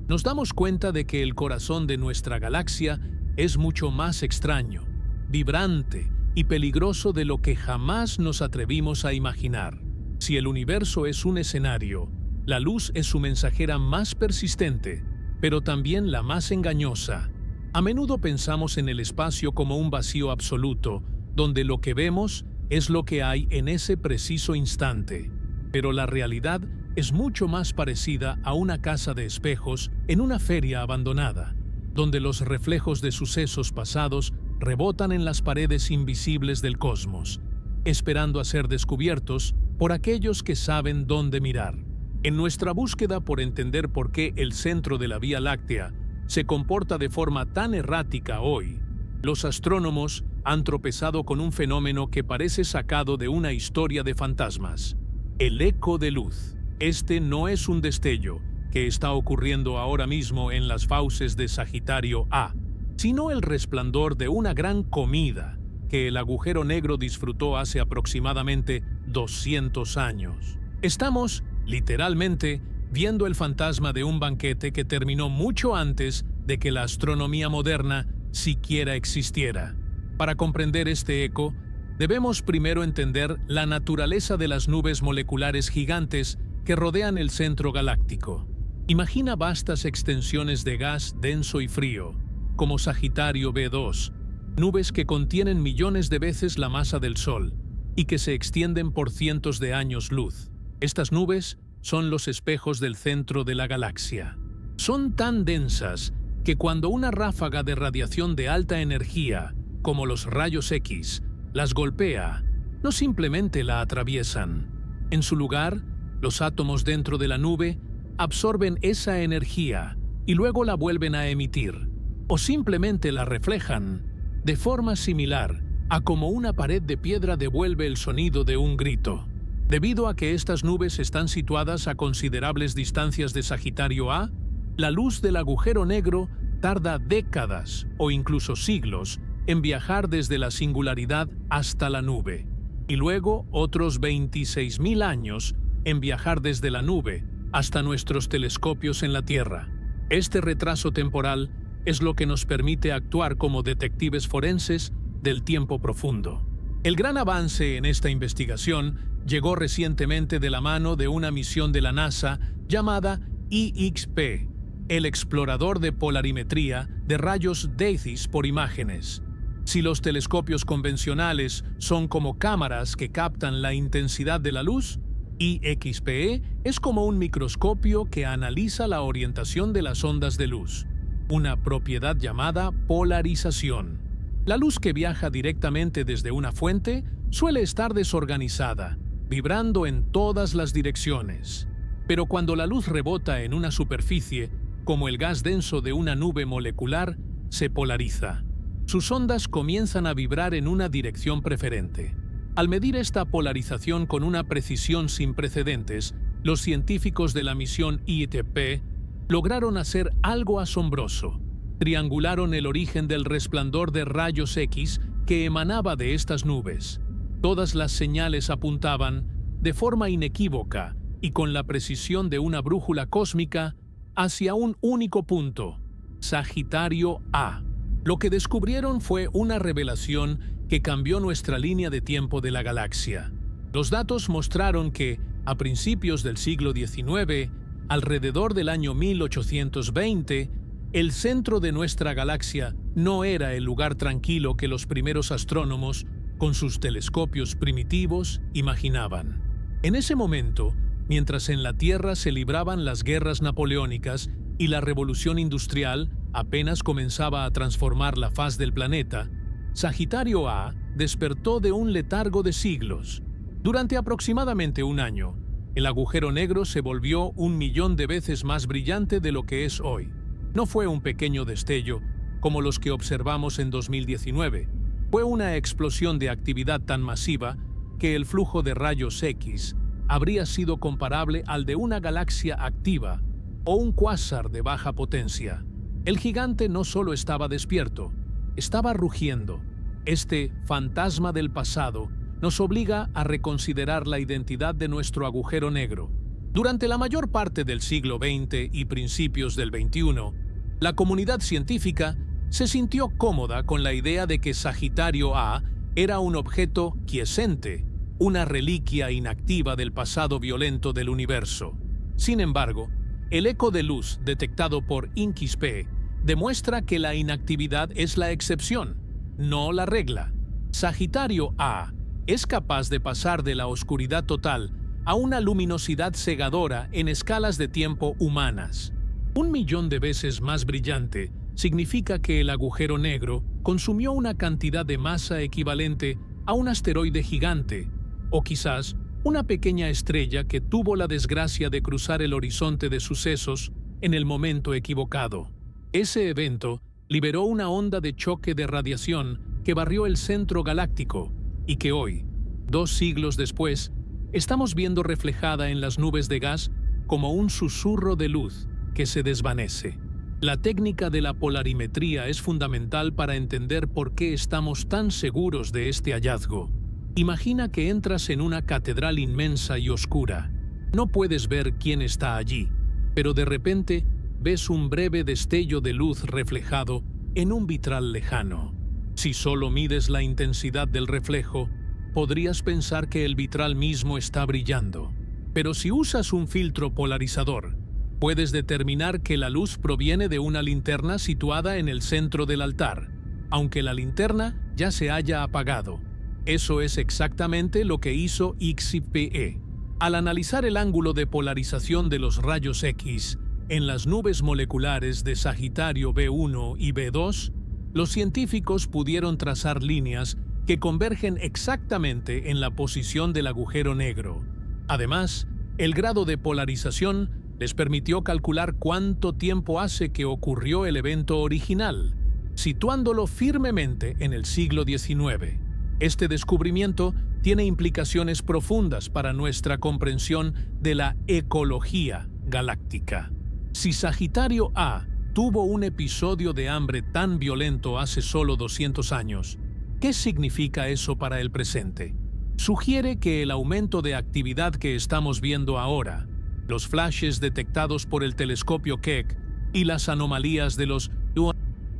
nos damos cuenta de que el corazón de nuestra galaxia es mucho más extraño, vibrante y peligroso de lo que jamás nos atrevimos a imaginar. Si el universo es un escenario, la luz es su mensajera más persistente, pero también la más engañosa. A menudo pensamos en el espacio como un vacío absoluto, donde lo que vemos es lo que hay en ese preciso instante. Pero la realidad es mucho más parecida a una casa de espejos en una feria abandonada, donde los reflejos de sucesos pasados rebotan en las paredes invisibles del cosmos, esperando a ser descubiertos por aquellos que saben dónde mirar. En nuestra búsqueda por entender por qué el centro de la Vía Láctea se comporta de forma tan errática hoy, los astrónomos han tropezado con un fenómeno que parece sacado de una historia de fantasmas: el eco de luz. Este no es un destello que está ocurriendo ahora mismo en las fauces de Sagitario A, sino el resplandor de una gran comida que el agujero negro disfrutó hace aproximadamente 200 años. Estamos, literalmente, viendo el fantasma de un banquete que terminó mucho antes de que la astronomía moderna siquiera existiera. Para comprender este eco, debemos primero entender la naturaleza de las nubes moleculares gigantes que rodean el centro galáctico. Imagina vastas extensiones de gas denso y frío, como Sagitario B2, nubes que contienen millones de veces la masa del Sol y que se extienden por cientos de años luz. Estas nubes son los espejos del centro de la galaxia. Son tan densas que cuando una ráfaga de radiación de alta energía, como los rayos X, las golpea, no simplemente la atraviesan. En su lugar, los átomos dentro de la nube absorben esa energía y luego la vuelven a emitir, o simplemente la reflejan, de forma similar a como una pared de piedra devuelve el sonido de un grito. Debido a que estas nubes están situadas a considerables distancias de Sagitario A, la luz del agujero negro tarda décadas o incluso siglos en viajar desde la singularidad hasta la nube, y luego otros 26.000 años en viajar desde la nube hasta nuestros telescopios en la Tierra. Este retraso temporal es lo que nos permite actuar como detectives forenses del tiempo profundo. El gran avance en esta investigación llegó recientemente de la mano de una misión de la NASA llamada EXP, el explorador de polarimetría de rayos DAISY por imágenes. Si los telescopios convencionales son como cámaras que captan la intensidad de la luz, EXP es como un microscopio que analiza la orientación de las ondas de luz, una propiedad llamada polarización. La luz que viaja directamente desde una fuente suele estar desorganizada, vibrando en todas las direcciones. Pero cuando la luz rebota en una superficie, como el gas denso de una nube molecular, se polariza. Sus ondas comienzan a vibrar en una dirección preferente. Al medir esta polarización con una precisión sin precedentes, los científicos de la misión ITP lograron hacer algo asombroso. Triangularon el origen del resplandor de rayos X que emanaba de estas nubes. Todas las señales apuntaban, de forma inequívoca y con la precisión de una brújula cósmica, hacia un único punto: Sagitario A. Lo que descubrieron fue una revelación que cambió nuestra línea de tiempo de la galaxia. Los datos mostraron que, a principios del siglo XIX, alrededor del año 1820, el centro de nuestra galaxia no era el lugar tranquilo que los primeros astrónomos, con sus telescopios primitivos, imaginaban. En ese momento, mientras en la Tierra se libraban las guerras napoleónicas y la revolución industrial apenas comenzaba a transformar la faz del planeta, Sagitario A despertó de un letargo de siglos. Durante aproximadamente un año, el agujero negro se volvió 1.000.000 de veces más brillante de lo que es hoy. No fue un pequeño destello, como los que observamos en 2019. Fue una explosión de actividad tan masiva que el flujo de rayos X habría sido comparable al de una galaxia activa o un cuásar de baja potencia. El gigante no solo estaba despierto, estaba rugiendo. Este fantasma del pasado nos obliga a reconsiderar la identidad de nuestro agujero negro. Durante la mayor parte del siglo XX y principios del XXI, la comunidad científica se sintió cómoda con la idea de que Sagitario A era un objeto quiescente, una reliquia inactiva del pasado violento del universo. Sin embargo, el eco de luz detectado por INCISP demuestra que la inactividad es la excepción, no la regla. Sagitario A es capaz de pasar de la oscuridad total a una luminosidad cegadora en escalas de tiempo humanas. 1.000.000 de veces más brillante significa que el agujero negro consumió una cantidad de masa equivalente a un asteroide gigante, o quizás una pequeña estrella que tuvo la desgracia de cruzar el horizonte de sucesos en el momento equivocado. Ese evento liberó una onda de choque de radiación que barrió el centro galáctico y que hoy, 2 siglos después, estamos viendo reflejada en las nubes de gas como un susurro de luz que se desvanece. La técnica de la polarimetría es fundamental para entender por qué estamos tan seguros de este hallazgo. Imagina que entras en una catedral inmensa y oscura. No puedes ver quién está allí, pero de repente ves un breve destello de luz reflejado en un vitral lejano. Si solo mides la intensidad del reflejo, podrías pensar que el vitral mismo está brillando. Pero si usas un filtro polarizador, puedes determinar que la luz proviene de una linterna situada en el centro del altar, aunque la linterna ya se haya apagado. Eso es exactamente lo que hizo XIPE. Al analizar el ángulo de polarización de los rayos X en las nubes moleculares de Sagitario B1 y B2, los científicos pudieron trazar líneas que convergen exactamente en la posición del agujero negro. Además, el grado de polarización les permitió calcular cuánto tiempo hace que ocurrió el evento original, situándolo firmemente en el siglo XIX. Este descubrimiento tiene implicaciones profundas para nuestra comprensión de la ecología galáctica. Si Sagitario A tuvo un episodio de hambre tan violento hace solo 200 años, ¿qué significa eso para el presente? Sugiere que el aumento de actividad que estamos viendo ahora, los flashes detectados por el telescopio Keck y las anomalías de los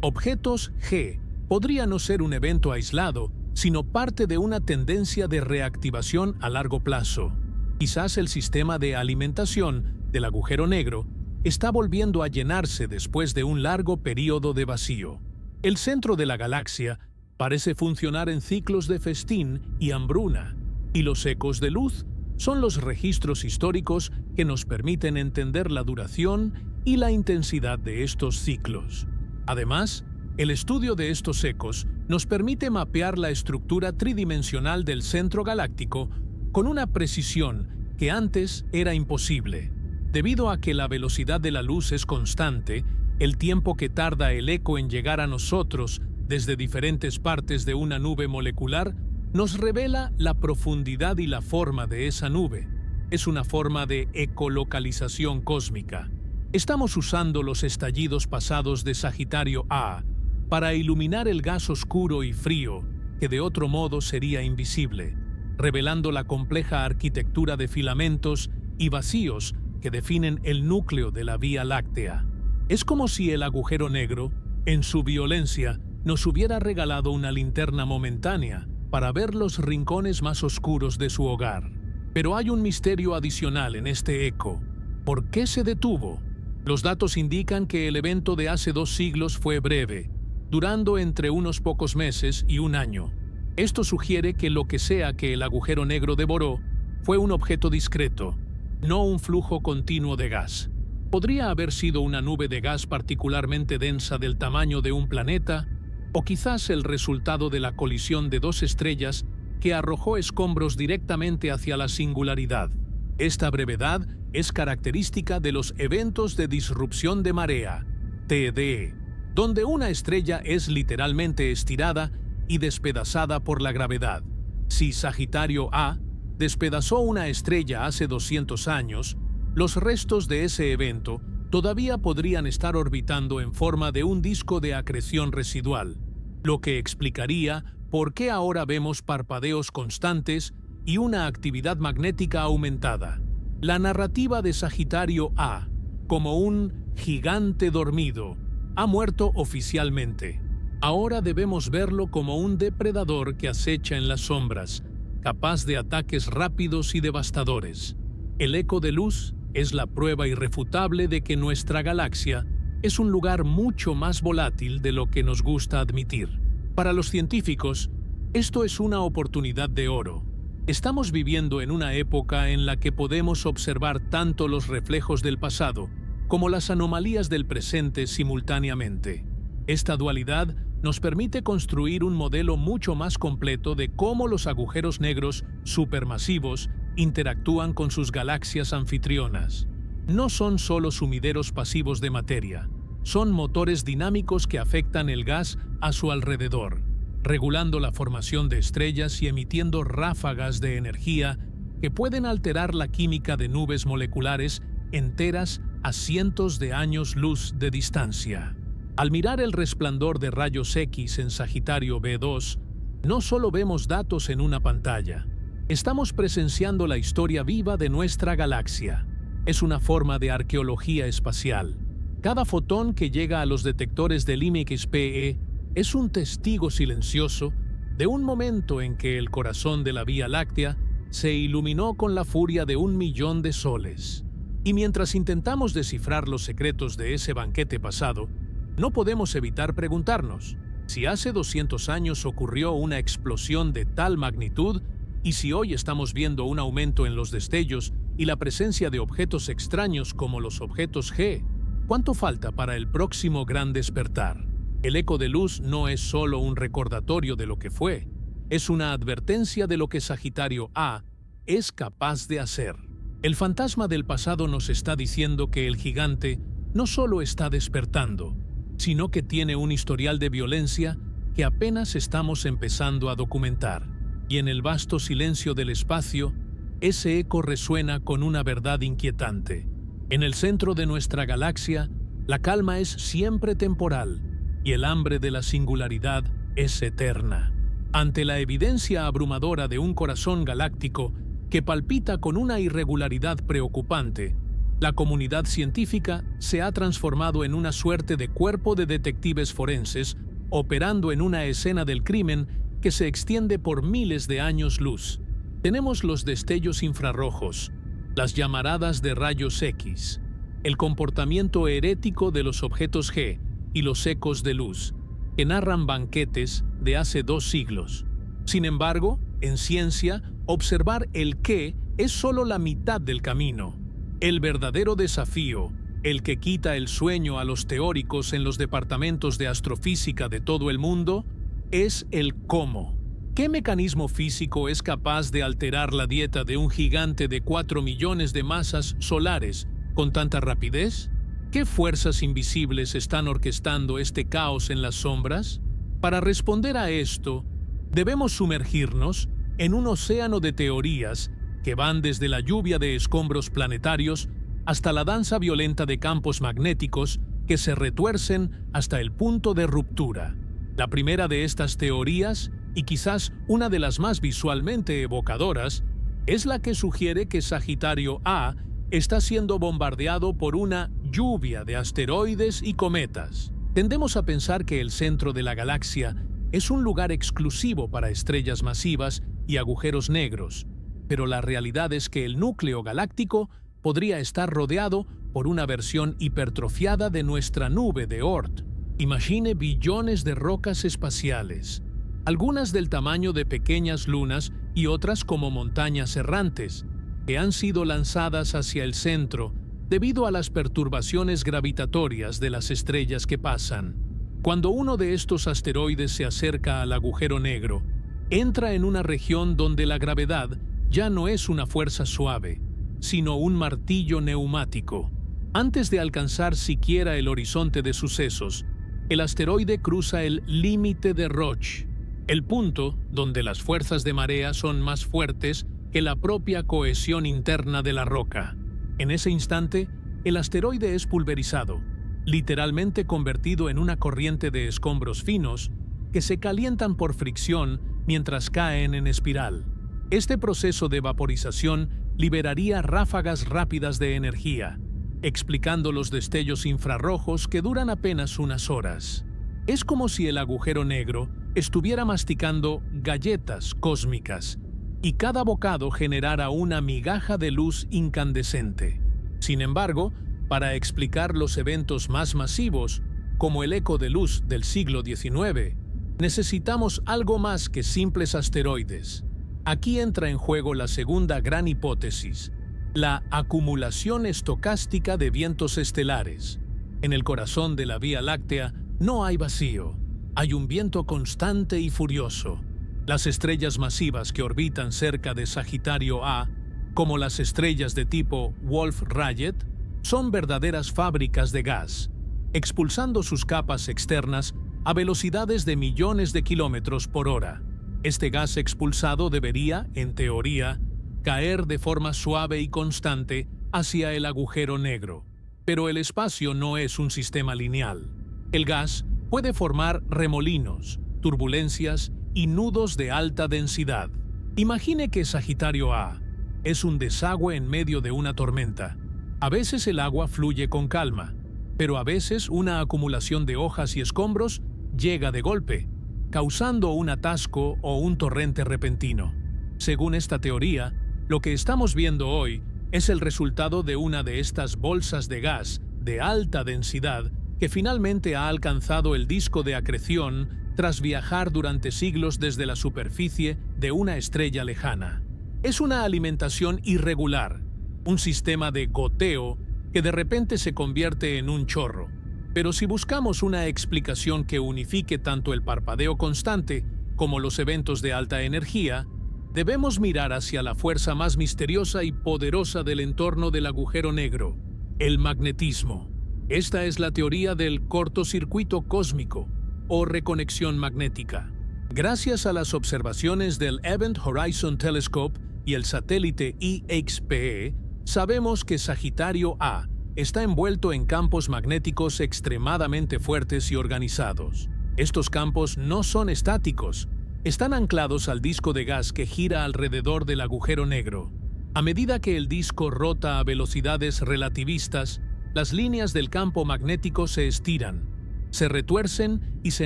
objetos G podría no ser un evento aislado, sino parte de una tendencia de reactivación a largo plazo. Quizás el sistema de alimentación del agujero negro está volviendo a llenarse después de un largo período de vacío. El centro de la galaxia parece funcionar en ciclos de festín y hambruna, y los ecos de luz son los registros históricos que nos permiten entender la duración y la intensidad de estos ciclos. Además, el estudio de estos ecos nos permite mapear la estructura tridimensional del centro galáctico con una precisión que antes era imposible. Debido a que la velocidad de la luz es constante, el tiempo que tarda el eco en llegar a nosotros desde diferentes partes de una nube molecular nos revela la profundidad y la forma de esa nube. Es una forma de ecolocalización cósmica. Estamos usando los estallidos pasados de Sagitario A para iluminar el gas oscuro y frío que de otro modo sería invisible, revelando la compleja arquitectura de filamentos y vacíos que definen el núcleo de la Vía Láctea. Es como si el agujero negro, en su violencia, nos hubiera regalado una linterna momentánea para ver los rincones más oscuros de su hogar. Pero hay un misterio adicional en este eco. ¿Por qué se detuvo? Los datos indican que el evento de hace 2 siglos fue breve, durando entre unos pocos meses y un año. Esto sugiere que lo que sea que el agujero negro devoró fue un objeto discreto, no un flujo continuo de gas. Podría haber sido una nube de gas particularmente densa del tamaño de un planeta, o quizás el resultado de la colisión de 2 estrellas que arrojó escombros directamente hacia la singularidad. Esta brevedad es característica de los eventos de disrupción de marea, TDE, donde una estrella es literalmente estirada y despedazada por la gravedad. Si Sagitario A despedazó una estrella hace 200 años, los restos de ese evento todavía podrían estar orbitando en forma de un disco de acreción residual, lo que explicaría por qué ahora vemos parpadeos constantes y una actividad magnética aumentada. La narrativa de Sagitario A, como un gigante dormido, ha muerto oficialmente. Ahora debemos verlo como un depredador que acecha en las sombras, capaz de ataques rápidos y devastadores. El eco de luz es la prueba irrefutable de que nuestra galaxia es un lugar mucho más volátil de lo que nos gusta admitir. Para los científicos, esto es una oportunidad de oro. Estamos viviendo en una época en la que podemos observar tanto los reflejos del pasado como las anomalías del presente simultáneamente. Esta dualidad nos permite construir un modelo mucho más completo de cómo los agujeros negros supermasivos interactúan con sus galaxias anfitrionas. No son solo sumideros pasivos de materia, son motores dinámicos que afectan el gas a su alrededor. regulando la formación de estrellas y emitiendo ráfagas de energía que pueden alterar la química de nubes moleculares enteras a cientos de años luz de distancia. Al mirar el resplandor de rayos X en Sagitario B2, no solo vemos datos en una pantalla, estamos presenciando la historia viva de nuestra galaxia. Es una forma de arqueología espacial. Cada fotón que llega a los detectores del IMX-PE es un testigo silencioso de un momento en que el corazón de la Vía Láctea se iluminó con la furia de 1.000.000 de soles. Y mientras intentamos descifrar los secretos de ese banquete pasado, no podemos evitar preguntarnos si hace 200 años ocurrió una explosión de tal magnitud y si hoy estamos viendo un aumento en los destellos y la presencia de objetos extraños como los objetos G. ¿Cuánto falta para el próximo gran despertar? El eco de luz no es solo un recordatorio de lo que fue, es una advertencia de lo que Sagitario A es capaz de hacer. El fantasma del pasado nos está diciendo que el gigante no solo está despertando, sino que tiene un historial de violencia que apenas estamos empezando a documentar. Y en el vasto silencio del espacio, ese eco resuena con una verdad inquietante. En el centro de nuestra galaxia, la calma es siempre temporal y el hambre de la singularidad es eterna. Ante la evidencia abrumadora de un corazón galáctico que palpita con una irregularidad preocupante, la comunidad científica se ha transformado en una suerte de cuerpo de detectives forenses operando en una escena del crimen que se extiende por miles de años luz. Tenemos los destellos infrarrojos, las llamaradas de rayos X, el comportamiento herético de los objetos G y los ecos de luz, que narran banquetes de hace 2 siglos. Sin embargo, en ciencia, observar el qué es solo la mitad del camino. El verdadero desafío, el que quita el sueño a los teóricos en los departamentos de astrofísica de todo el mundo, es el cómo. ¿Qué mecanismo físico es capaz de alterar la dieta de un gigante de 4 millones de masas solares con tanta rapidez? ¿Qué fuerzas invisibles están orquestando este caos en las sombras? Para responder a esto, debemos sumergirnos en un océano de teorías que van desde la lluvia de escombros planetarios hasta la danza violenta de campos magnéticos que se retuercen hasta el punto de ruptura. La primera de estas teorías, y quizás una de las más visualmente evocadoras, es la que sugiere que Sagitario A está siendo bombardeado por una lluvia de asteroides y cometas. Tendemos a pensar que el centro de la galaxia es un lugar exclusivo para estrellas masivas y agujeros negros, pero la realidad es que el núcleo galáctico podría estar rodeado por una versión hipertrofiada de nuestra nube de Oort. Imagine billones de rocas espaciales, algunas del tamaño de pequeñas lunas y otras como montañas errantes, que han sido lanzadas hacia el centro debido a las perturbaciones gravitatorias de las estrellas que pasan. Cuando uno de estos asteroides se acerca al agujero negro, entra en una región donde la gravedad ya no es una fuerza suave, sino un martillo neumático. Antes de alcanzar siquiera el horizonte de sucesos, el asteroide cruza el límite de Roche, el punto donde las fuerzas de marea son más fuertes que la propia cohesión interna de la roca. En ese instante, el asteroide es pulverizado, literalmente convertido en una corriente de escombros finos que se calientan por fricción mientras caen en espiral. Este proceso de vaporización liberaría ráfagas rápidas de energía, explicando los destellos infrarrojos que duran apenas unas horas. Es como si el agujero negro estuviera masticando galletas cósmicas y cada bocado generara una migaja de luz incandescente. Sin embargo, para explicar los eventos más masivos, como el eco de luz del siglo XIX, necesitamos algo más que simples asteroides. Aquí entra en juego la segunda gran hipótesis, la acumulación estocástica de vientos estelares. En el corazón de la Vía Láctea no hay vacío, hay un viento constante y furioso. Las estrellas masivas que orbitan cerca de Sagitario A, como las estrellas de tipo Wolf-Rayet, son verdaderas fábricas de gas, expulsando sus capas externas a velocidades de millones de kilómetros por hora. Este gas expulsado debería, en teoría, caer de forma suave y constante hacia el agujero negro. Pero el espacio no es un sistema lineal. El gas puede formar remolinos, turbulencias y nudos de alta densidad. Imagine que Sagitario A es un desagüe en medio de una tormenta. A veces el agua fluye con calma, pero a veces una acumulación de hojas y escombros llega de golpe, causando un atasco o un torrente repentino. Según esta teoría, lo que estamos viendo hoy es el resultado de una de estas bolsas de gas de alta densidad que finalmente ha alcanzado el disco de acreción tras viajar durante siglos desde la superficie de una estrella lejana. Es una alimentación irregular, un sistema de goteo que de repente se convierte en un chorro. Pero si buscamos una explicación que unifique tanto el parpadeo constante como los eventos de alta energía, debemos mirar hacia la fuerza más misteriosa y poderosa del entorno del agujero negro, el magnetismo. Esta es la teoría del cortocircuito cósmico o reconexión magnética. Gracias a las observaciones del Event Horizon Telescope y el satélite EXPE, sabemos que Sagitario A está envuelto en campos magnéticos extremadamente fuertes y organizados. Estos campos no son estáticos, están anclados al disco de gas que gira alrededor del agujero negro. A medida que el disco rota a velocidades relativistas, las líneas del campo magnético se estiran, se retuercen y se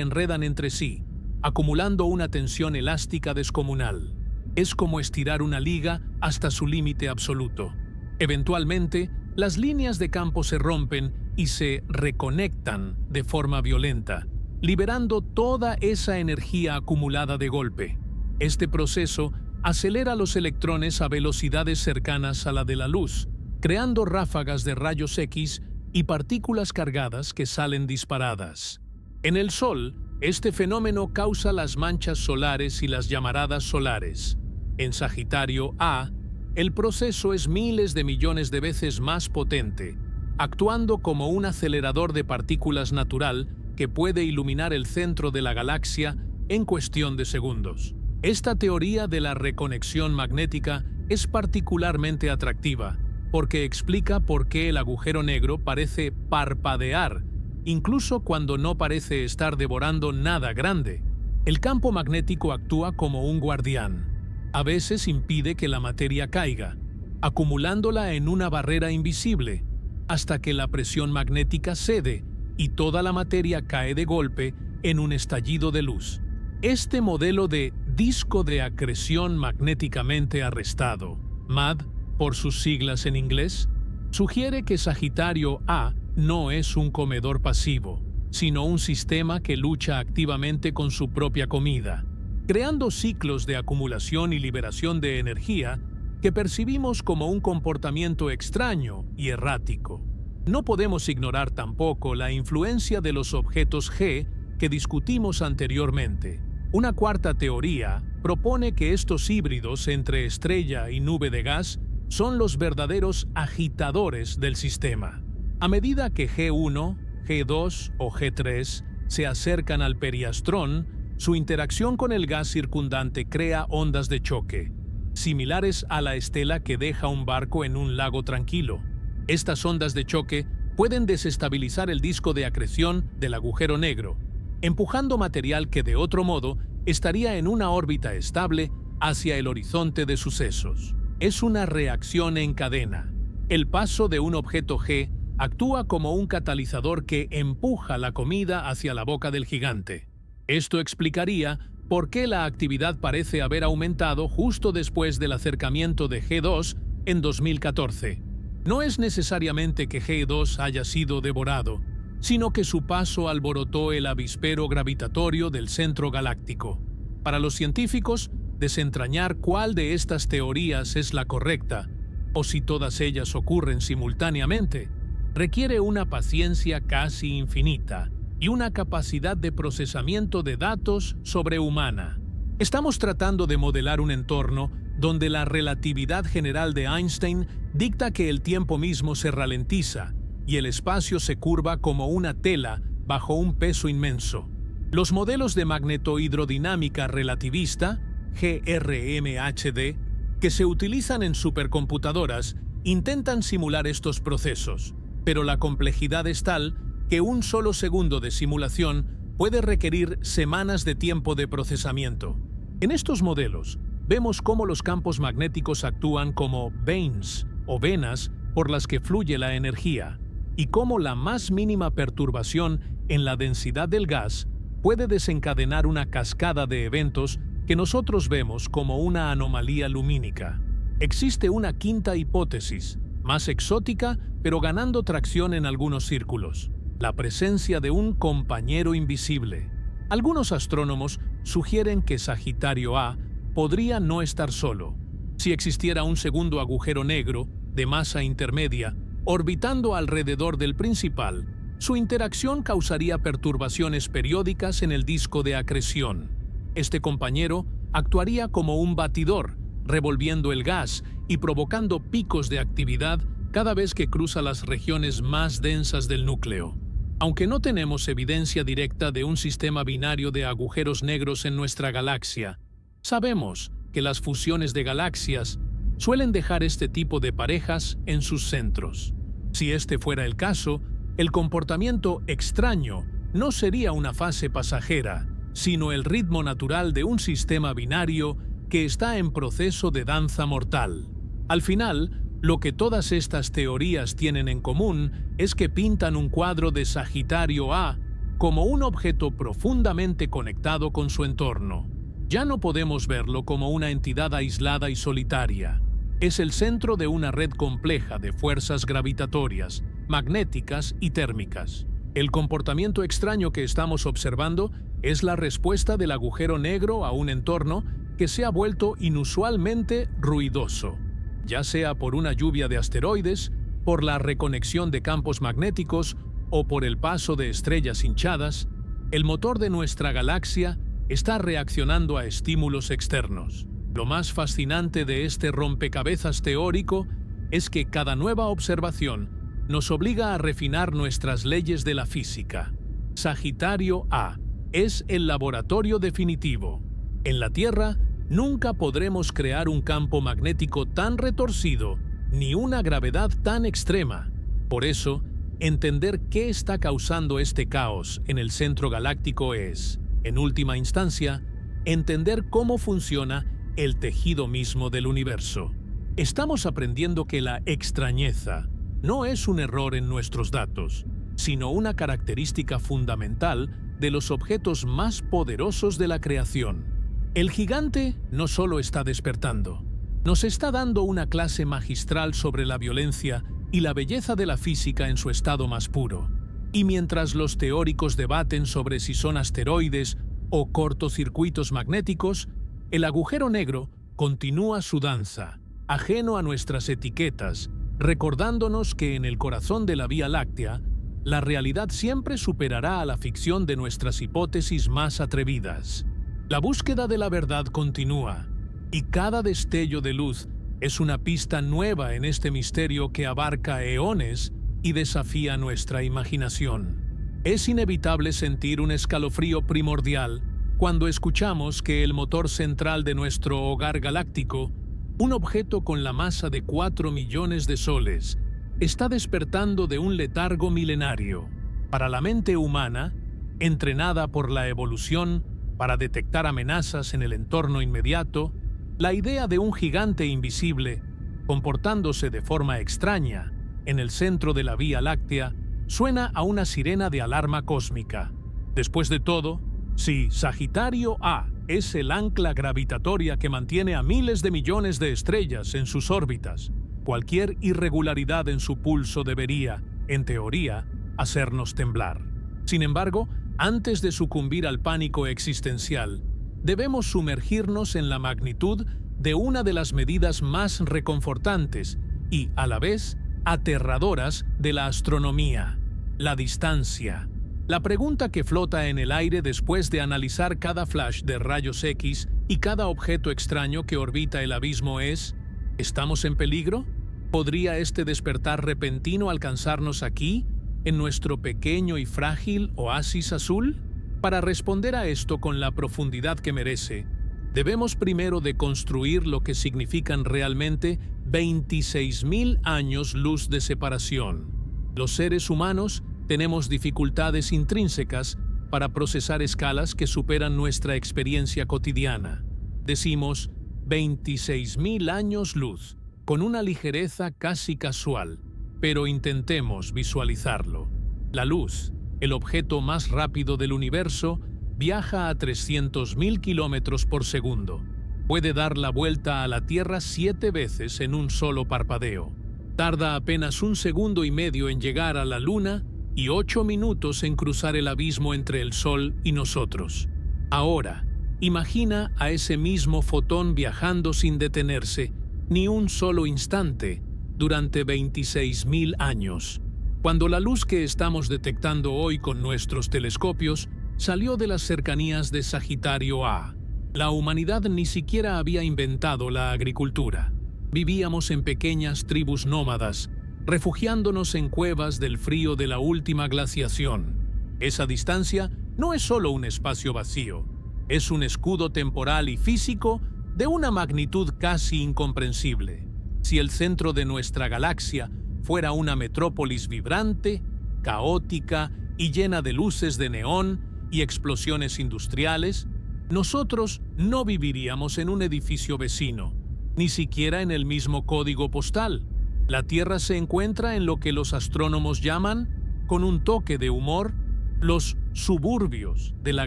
enredan entre sí, acumulando una tensión elástica descomunal. Es como estirar una liga hasta su límite absoluto. Eventualmente, las líneas de campo se rompen y se reconectan de forma violenta, liberando toda esa energía acumulada de golpe. Este proceso acelera los electrones a velocidades cercanas a la de la luz, creando ráfagas de rayos X y partículas cargadas que salen disparadas. En el Sol, este fenómeno causa las manchas solares y las llamaradas solares. En Sagitario A, el proceso es miles de millones de veces más potente, actuando como un acelerador de partículas natural que puede iluminar el centro de la galaxia en cuestión de segundos. Esta teoría de la reconexión magnética es particularmente atractiva porque explica por qué el agujero negro parece parpadear, incluso cuando no parece estar devorando nada grande. El campo magnético actúa como un guardián. A veces impide que la materia caiga, acumulándola en una barrera invisible, hasta que la presión magnética cede y toda la materia cae de golpe en un estallido de luz. Este modelo de disco de acreción magnéticamente arrestado, MAD por sus siglas en inglés, sugiere que Sagitario A no es un comedor pasivo, sino un sistema que lucha activamente con su propia comida, creando ciclos de acumulación y liberación de energía que percibimos como un comportamiento extraño y errático. No podemos ignorar tampoco la influencia de los objetos G que discutimos anteriormente. Una cuarta teoría propone que estos híbridos entre estrella y nube de gas son los verdaderos agitadores del sistema. A medida que G1, G2 o G3 se acercan al periastrón, su interacción con el gas circundante crea ondas de choque, similares a la estela que deja un barco en un lago tranquilo. Estas ondas de choque pueden desestabilizar el disco de acreción del agujero negro, empujando material que de otro modo estaría en una órbita estable hacia el horizonte de sucesos. Es una reacción en cadena. El paso de un objeto G actúa como un catalizador que empuja la comida hacia la boca del gigante. Esto explicaría por qué la actividad parece haber aumentado justo después del acercamiento de G2 en 2014. No es necesariamente que G2 haya sido devorado, sino que su paso alborotó el avispero gravitatorio del centro galáctico. Para los científicos, desentrañar cuál de estas teorías es la correcta, o si todas ellas ocurren simultáneamente, requiere una paciencia casi infinita y una capacidad de procesamiento de datos sobrehumana. Estamos tratando de modelar un entorno donde la relatividad general de Einstein dicta que el tiempo mismo se ralentiza y el espacio se curva como una tela bajo un peso inmenso. Los modelos de magnetohidrodinámica relativista, GRMHD, que se utilizan en supercomputadoras, intentan simular estos procesos, pero la complejidad es tal que un solo segundo de simulación puede requerir semanas de tiempo de procesamiento. En estos modelos, vemos cómo los campos magnéticos actúan como veins o venas por las que fluye la energía, y cómo la más mínima perturbación en la densidad del gas puede desencadenar una cascada de eventos que nosotros vemos como una anomalía lumínica. Existe una quinta hipótesis, más exótica, pero ganando tracción en algunos círculos: la presencia de un compañero invisible. Algunos astrónomos sugieren que Sagitario A podría no estar solo. Si existiera un segundo agujero negro, de masa intermedia, orbitando alrededor del principal, su interacción causaría perturbaciones periódicas en el disco de acreción. Este compañero actuaría como un batidor, revolviendo el gas y provocando picos de actividad cada vez que cruza las regiones más densas del núcleo. Aunque no tenemos evidencia directa de un sistema binario de agujeros negros en nuestra galaxia, sabemos que las fusiones de galaxias suelen dejar este tipo de parejas en sus centros. Si este fuera el caso, el comportamiento extraño no sería una fase pasajera, sino el ritmo natural de un sistema binario que está en proceso de danza mortal. Al final, lo que todas estas teorías tienen en común es que pintan un cuadro de Sagitario A como un objeto profundamente conectado con su entorno. Ya no podemos verlo como una entidad aislada y solitaria. Es el centro de una red compleja de fuerzas gravitatorias, magnéticas y térmicas. El comportamiento extraño que estamos observando es la respuesta del agujero negro a un entorno que se ha vuelto inusualmente ruidoso, ya sea por una lluvia de asteroides, por la reconexión de campos magnéticos o por el paso de estrellas hinchadas. El motor de nuestra galaxia está reaccionando a estímulos externos. Lo más fascinante de este rompecabezas teórico es que cada nueva observación nos obliga a refinar nuestras leyes de la física. Sagitario A es el laboratorio definitivo. En la Tierra, nunca podremos crear un campo magnético tan retorcido ni una gravedad tan extrema. Por eso, entender qué está causando este caos en el centro galáctico es, en última instancia, entender cómo funciona el tejido mismo del universo. Estamos aprendiendo que la extrañeza no es un error en nuestros datos, sino una característica fundamental de los objetos más poderosos de la creación. El gigante no solo está despertando, nos está dando una clase magistral sobre la violencia y la belleza de la física en su estado más puro. Y mientras los teóricos debaten sobre si son asteroides o cortocircuitos magnéticos, el agujero negro continúa su danza, ajeno a nuestras etiquetas, recordándonos que en el corazón de la Vía Láctea, la realidad siempre superará a la ficción de nuestras hipótesis más atrevidas. La búsqueda de la verdad continúa, y cada destello de luz es una pista nueva en este misterio que abarca eones y desafía nuestra imaginación. Es inevitable sentir un escalofrío primordial cuando escuchamos que el motor central de nuestro hogar galáctico, un objeto con la masa de 4 millones de soles, está despertando de un letargo milenario. Para la mente humana, entrenada por la evolución para detectar amenazas en el entorno inmediato, la idea de un gigante invisible, comportándose de forma extraña, en el centro de la Vía Láctea, suena a una sirena de alarma cósmica. Después de todo, si Sagitario A es el ancla gravitatoria que mantiene a miles de millones de estrellas en sus órbitas, cualquier irregularidad en su pulso debería, en teoría, hacernos temblar. Sin embargo, antes de sucumbir al pánico existencial, debemos sumergirnos en la magnitud de una de las medidas más reconfortantes y, a la vez, aterradoras de la astronomía: la distancia. La pregunta que flota en el aire después de analizar cada flash de rayos X y cada objeto extraño que orbita el abismo es: ¿estamos en peligro? ¿Podría este despertar repentino alcanzarnos aquí, en nuestro pequeño y frágil oasis azul? Para responder a esto con la profundidad que merece, debemos primero deconstruir lo que significan realmente 26.000 años luz de separación. Los seres humanos tenemos dificultades intrínsecas para procesar escalas que superan nuestra experiencia cotidiana. Decimos 26.000 años luz, con una ligereza casi casual, pero intentemos visualizarlo. La luz, el objeto más rápido del universo, viaja a 300.000 kilómetros por segundo. Puede dar la vuelta a la Tierra 7 veces en un solo parpadeo. Tarda apenas 1,5 segundos en llegar a la Luna y 8 minutos en cruzar el abismo entre el Sol y nosotros. Ahora, imagina a ese mismo fotón viajando sin detenerse, ni un solo instante, durante 26.000 años. Cuando la luz que estamos detectando hoy con nuestros telescopios salió de las cercanías de Sagitario A, la humanidad ni siquiera había inventado la agricultura. Vivíamos en pequeñas tribus nómadas, refugiándonos en cuevas del frío de la última glaciación. Esa distancia no es solo un espacio vacío, es un escudo temporal y físico de una magnitud casi incomprensible. Si el centro de nuestra galaxia fuera una metrópolis vibrante, caótica y llena de luces de neón y explosiones industriales, nosotros no viviríamos en un edificio vecino, ni siquiera en el mismo código postal. La Tierra se encuentra en lo que los astrónomos llaman, con un toque de humor, los suburbios de la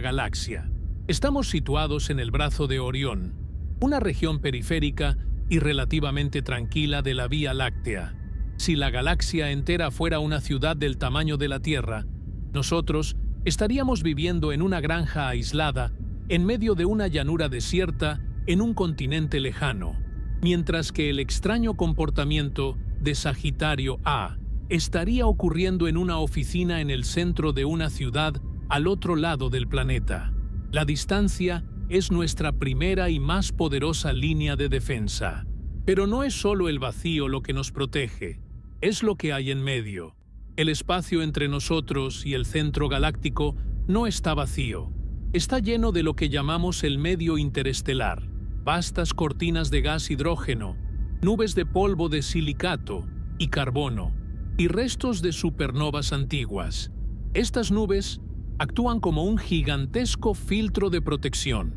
galaxia. Estamos situados en el brazo de Orión, una región periférica y relativamente tranquila de la Vía Láctea. Si la galaxia entera fuera una ciudad del tamaño de la Tierra, nosotros estaríamos viviendo en una granja aislada, en medio de una llanura desierta, en un continente lejano, mientras que el extraño comportamiento de Sagitario A estaría ocurriendo en una oficina en el centro de una ciudad al otro lado del planeta. La distancia es nuestra primera y más poderosa línea de defensa. Pero no es solo el vacío lo que nos protege, es lo que hay en medio. El espacio entre nosotros y el centro galáctico no está vacío. Está lleno de lo que llamamos el medio interestelar, vastas cortinas de gas hidrógeno, nubes de polvo de silicato y carbono, y restos de supernovas antiguas. Estas nubes actúan como un gigantesco filtro de protección.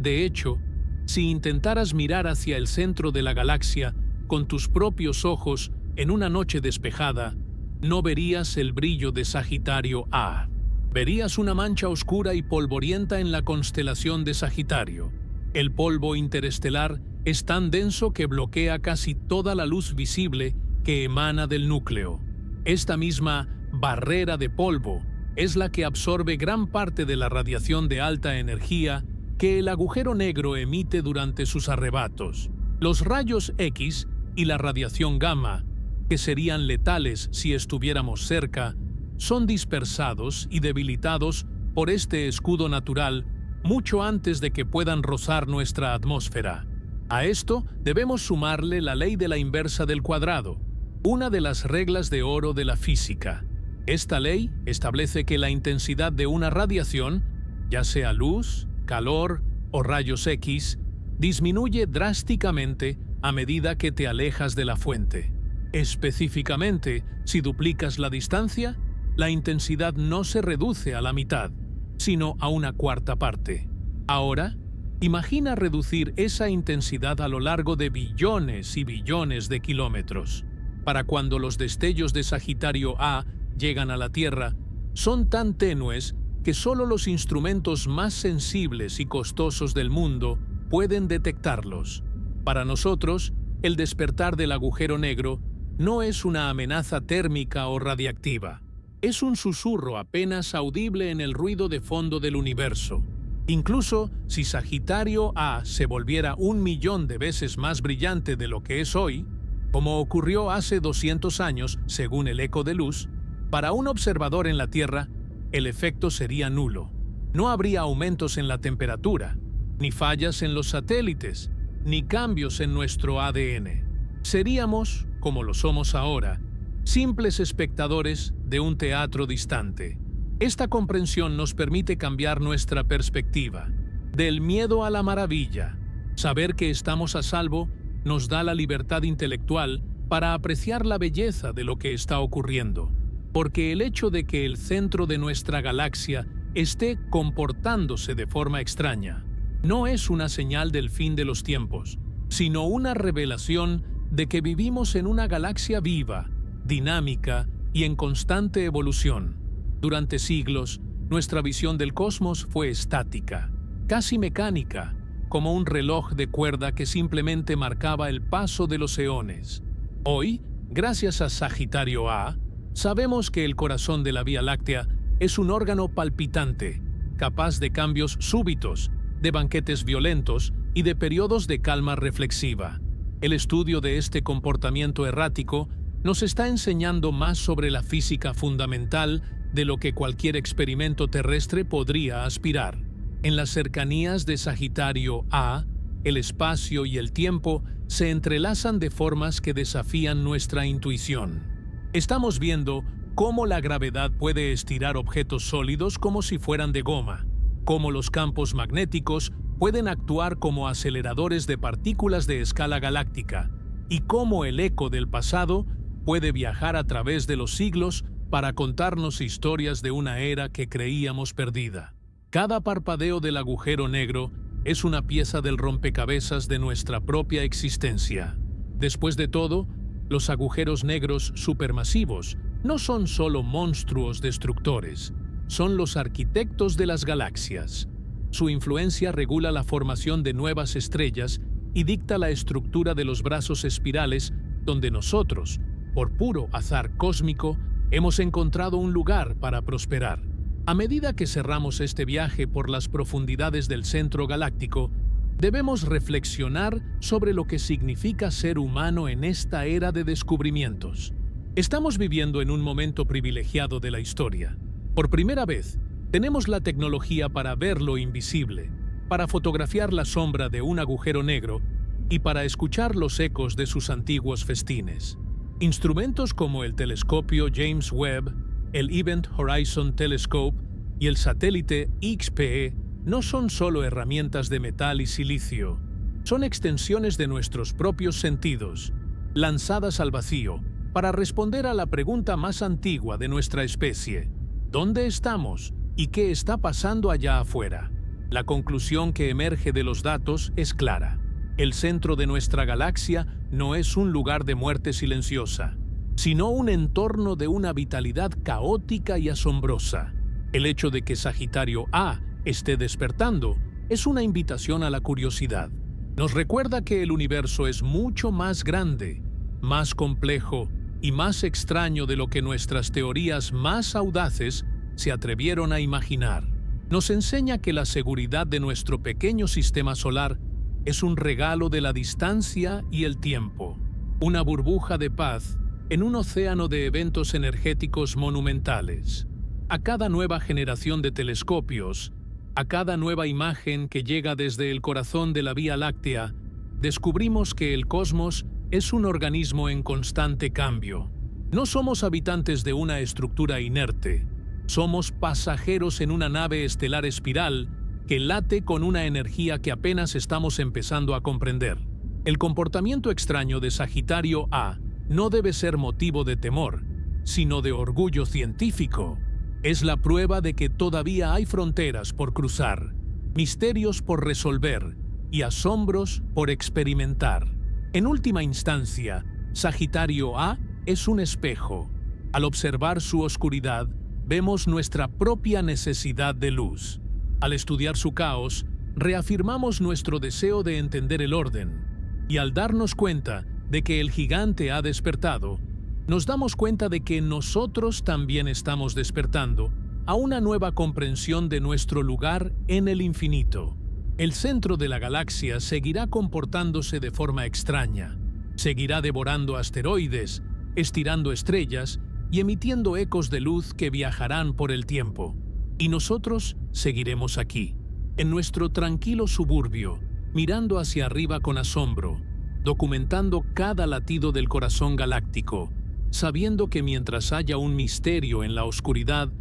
De hecho, si intentaras mirar hacia el centro de la galaxia con tus propios ojos en una noche despejada, no verías el brillo de Sagitario A. Verías una mancha oscura y polvorienta en la constelación de Sagitario. El polvo interestelar es tan denso que bloquea casi toda la luz visible que emana del núcleo. Esta misma barrera de polvo es la que absorbe gran parte de la radiación de alta energía que el agujero negro emite durante sus arrebatos. Los rayos X y la radiación gamma, que serían letales si estuviéramos cerca, son dispersados y debilitados por este escudo natural mucho antes de que puedan rozar nuestra atmósfera. A esto debemos sumarle la ley de la inversa del cuadrado, una de las reglas de oro de la física. Esta ley establece que la intensidad de una radiación, ya sea luz, calor o rayos X, disminuye drásticamente a medida que te alejas de la fuente. Específicamente, si duplicas la distancia, la intensidad no se reduce a la mitad, sino a una cuarta parte. Ahora, imagina reducir esa intensidad a lo largo de billones y billones de kilómetros. Para cuando los destellos de Sagitario A llegan a la Tierra, son tan tenues que solo los instrumentos más sensibles y costosos del mundo pueden detectarlos. Para nosotros, el despertar del agujero negro no es una amenaza térmica o radiactiva. Es un susurro apenas audible en el ruido de fondo del universo. Incluso si Sagitario A se volviera 1.000.000 de veces más brillante de lo que es hoy, como ocurrió hace 200 años según el eco de luz, para un observador en la Tierra, el efecto sería nulo. No habría aumentos en la temperatura, ni fallas en los satélites, ni cambios en nuestro ADN. Seríamos, como lo somos ahora, simples espectadores de un teatro distante. Esta comprensión nos permite cambiar nuestra perspectiva, del miedo a la maravilla. Saber que estamos a salvo nos da la libertad intelectual para apreciar la belleza de lo que está ocurriendo, porque el hecho de que el centro de nuestra galaxia esté comportándose de forma extraña no es una señal del fin de los tiempos, sino una revelación de que vivimos en una galaxia viva, dinámica y en constante evolución. Durante siglos, nuestra visión del cosmos fue estática, casi mecánica, como un reloj de cuerda que simplemente marcaba el paso de los eones. Hoy, gracias a Sagitario A, sabemos que el corazón de la Vía Láctea es un órgano palpitante, capaz de cambios súbitos, de banquetes violentos y de periodos de calma reflexiva. El estudio de este comportamiento errático nos está enseñando más sobre la física fundamental de lo que cualquier experimento terrestre podría aspirar. En las cercanías de Sagitario A, el espacio y el tiempo se entrelazan de formas que desafían nuestra intuición. Estamos viendo cómo la gravedad puede estirar objetos sólidos como si fueran de goma, cómo los campos magnéticos pueden actuar como aceleradores de partículas de escala galáctica, y cómo el eco del pasado puede viajar a través de los siglos para contarnos historias de una era que creíamos perdida. Cada parpadeo del agujero negro es una pieza del rompecabezas de nuestra propia existencia. Después de todo, los agujeros negros supermasivos no son solo monstruos destructores, son los arquitectos de las galaxias. Su influencia regula la formación de nuevas estrellas y dicta la estructura de los brazos espirales donde nosotros, por puro azar cósmico, hemos encontrado un lugar para prosperar. A medida que cerramos este viaje por las profundidades del centro galáctico, debemos reflexionar sobre lo que significa ser humano en esta era de descubrimientos. Estamos viviendo en un momento privilegiado de la historia. Por primera vez, tenemos la tecnología para ver lo invisible, para fotografiar la sombra de un agujero negro y para escuchar los ecos de sus antiguos festines. Instrumentos como el telescopio James Webb, el Event Horizon Telescope y el satélite XPE no son solo herramientas de metal y silicio, son extensiones de nuestros propios sentidos, lanzadas al vacío para responder a la pregunta más antigua de nuestra especie: ¿dónde estamos y qué está pasando allá afuera? La conclusión que emerge de los datos es clara. El centro de nuestra galaxia no es un lugar de muerte silenciosa, sino un entorno de una vitalidad caótica y asombrosa. El hecho de que Sagitario A esté despertando es una invitación a la curiosidad. Nos recuerda que el universo es mucho más grande, más complejo y más extraño de lo que nuestras teorías más audaces se atrevieron a imaginar. Nos enseña que la seguridad de nuestro pequeño sistema solar es un regalo de la distancia y el tiempo, una burbuja de paz en un océano de eventos energéticos monumentales. A cada nueva generación de telescopios, a cada nueva imagen que llega desde el corazón de la Vía Láctea, descubrimos que el cosmos es un organismo en constante cambio. No somos habitantes de una estructura inerte, somos pasajeros en una nave estelar espiral que late con una energía que apenas estamos empezando a comprender. El comportamiento extraño de Sagitario A no debe ser motivo de temor, sino de orgullo científico. Es la prueba de que todavía hay fronteras por cruzar, misterios por resolver y asombros por experimentar. En última instancia, Sagitario A es un espejo. Al observar su oscuridad, vemos nuestra propia necesidad de luz. Al estudiar su caos, reafirmamos nuestro deseo de entender el orden. Y al darnos cuenta de que el gigante ha despertado, nos damos cuenta de que nosotros también estamos despertando a una nueva comprensión de nuestro lugar en el infinito. El centro de la galaxia seguirá comportándose de forma extraña, seguirá devorando asteroides, estirando estrellas y emitiendo ecos de luz que viajarán por el tiempo. Y nosotros seguiremos aquí, en nuestro tranquilo suburbio, mirando hacia arriba con asombro, documentando cada latido del corazón galáctico, sabiendo que mientras haya un misterio en la oscuridad,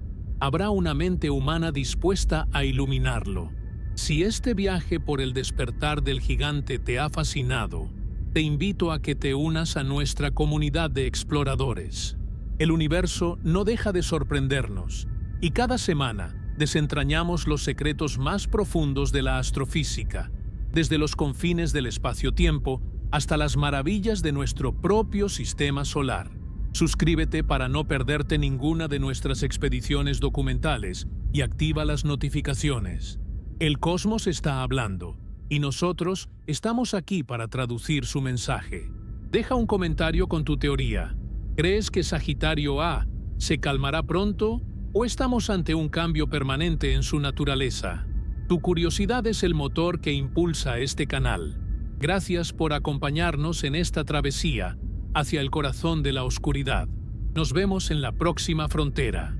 habrá una mente humana dispuesta a iluminarlo. Si este viaje por el despertar del gigante te ha fascinado, te invito a que te unas a nuestra comunidad de exploradores. El universo no deja de sorprendernos, y cada semana desentrañamos los secretos más profundos de la astrofísica, desde los confines del espacio-tiempo hasta las maravillas de nuestro propio sistema solar. Suscríbete para no perderte ninguna de nuestras expediciones documentales y activa las notificaciones. El cosmos está hablando, y nosotros estamos aquí para traducir su mensaje. Deja un comentario con tu teoría. ¿Crees que Sagitario A se calmará pronto o estamos ante un cambio permanente en su naturaleza? Tu curiosidad es el motor que impulsa este canal. Gracias por acompañarnos en esta travesía hacia el corazón de la oscuridad. Nos vemos en la próxima frontera.